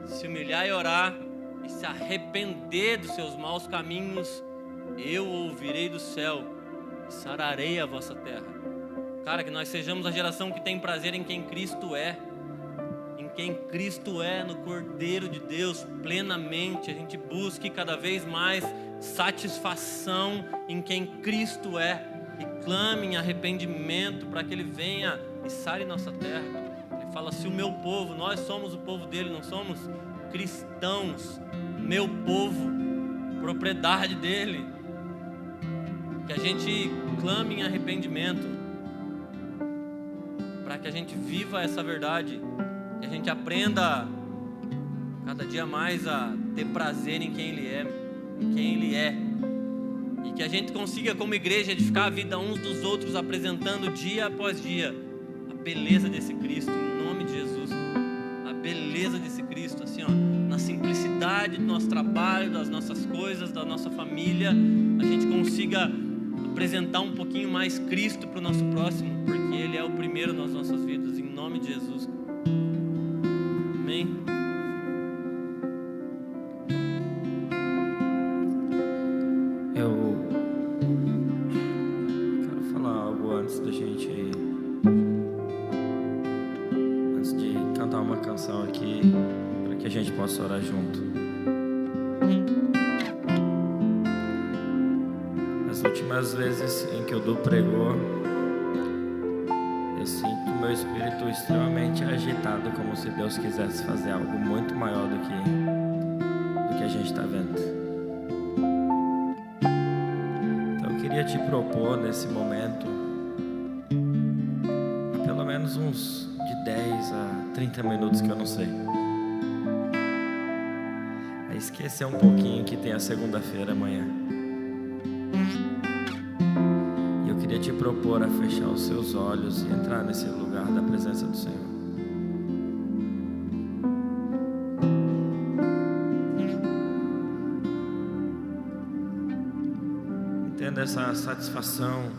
se humilhar e orar e se arrepender dos seus maus caminhos, eu ouvirei do céu e sararei a vossa terra. Cara, que nós sejamos a geração que tem prazer em quem Cristo é, quem Cristo é, no Cordeiro de Deus, plenamente. A gente busque cada vez mais satisfação em quem Cristo é e clame em arrependimento para que Ele venha e sare nossa terra. Ele fala, se o meu povo, nós somos o povo dele, não somos cristãos, meu povo, propriedade dele. Que a gente clame em arrependimento para que a gente viva essa verdade. Que a gente aprenda cada dia mais a ter prazer em quem Ele é, e que a gente consiga como igreja edificar a vida uns dos outros, apresentando dia após dia a beleza desse Cristo, em nome de Jesus, a beleza desse Cristo, assim ó, na simplicidade do nosso trabalho, das nossas coisas, da nossa família, a gente consiga apresentar um pouquinho mais Cristo para o nosso próximo, porque Ele é o primeiro nas nossas vidas, em nome de Jesus. Amém. Eu quero falar algo antes de cantar uma canção aqui, para que a gente possa orar junto. As últimas vezes em que o Du pregou, eu sinto o meu espírito extremamente agitado, como se Deus quisesse fazer algo muito maior do que a gente está vendo. Então eu queria te propor nesse momento, pelo menos uns de 10 a 30 minutos, que eu não sei, a esquecer um pouquinho que tem a segunda-feira amanhã. E eu queria te propor a fechar os seus olhos e entrar nesse lugar da presença do Senhor. Entenda essa satisfação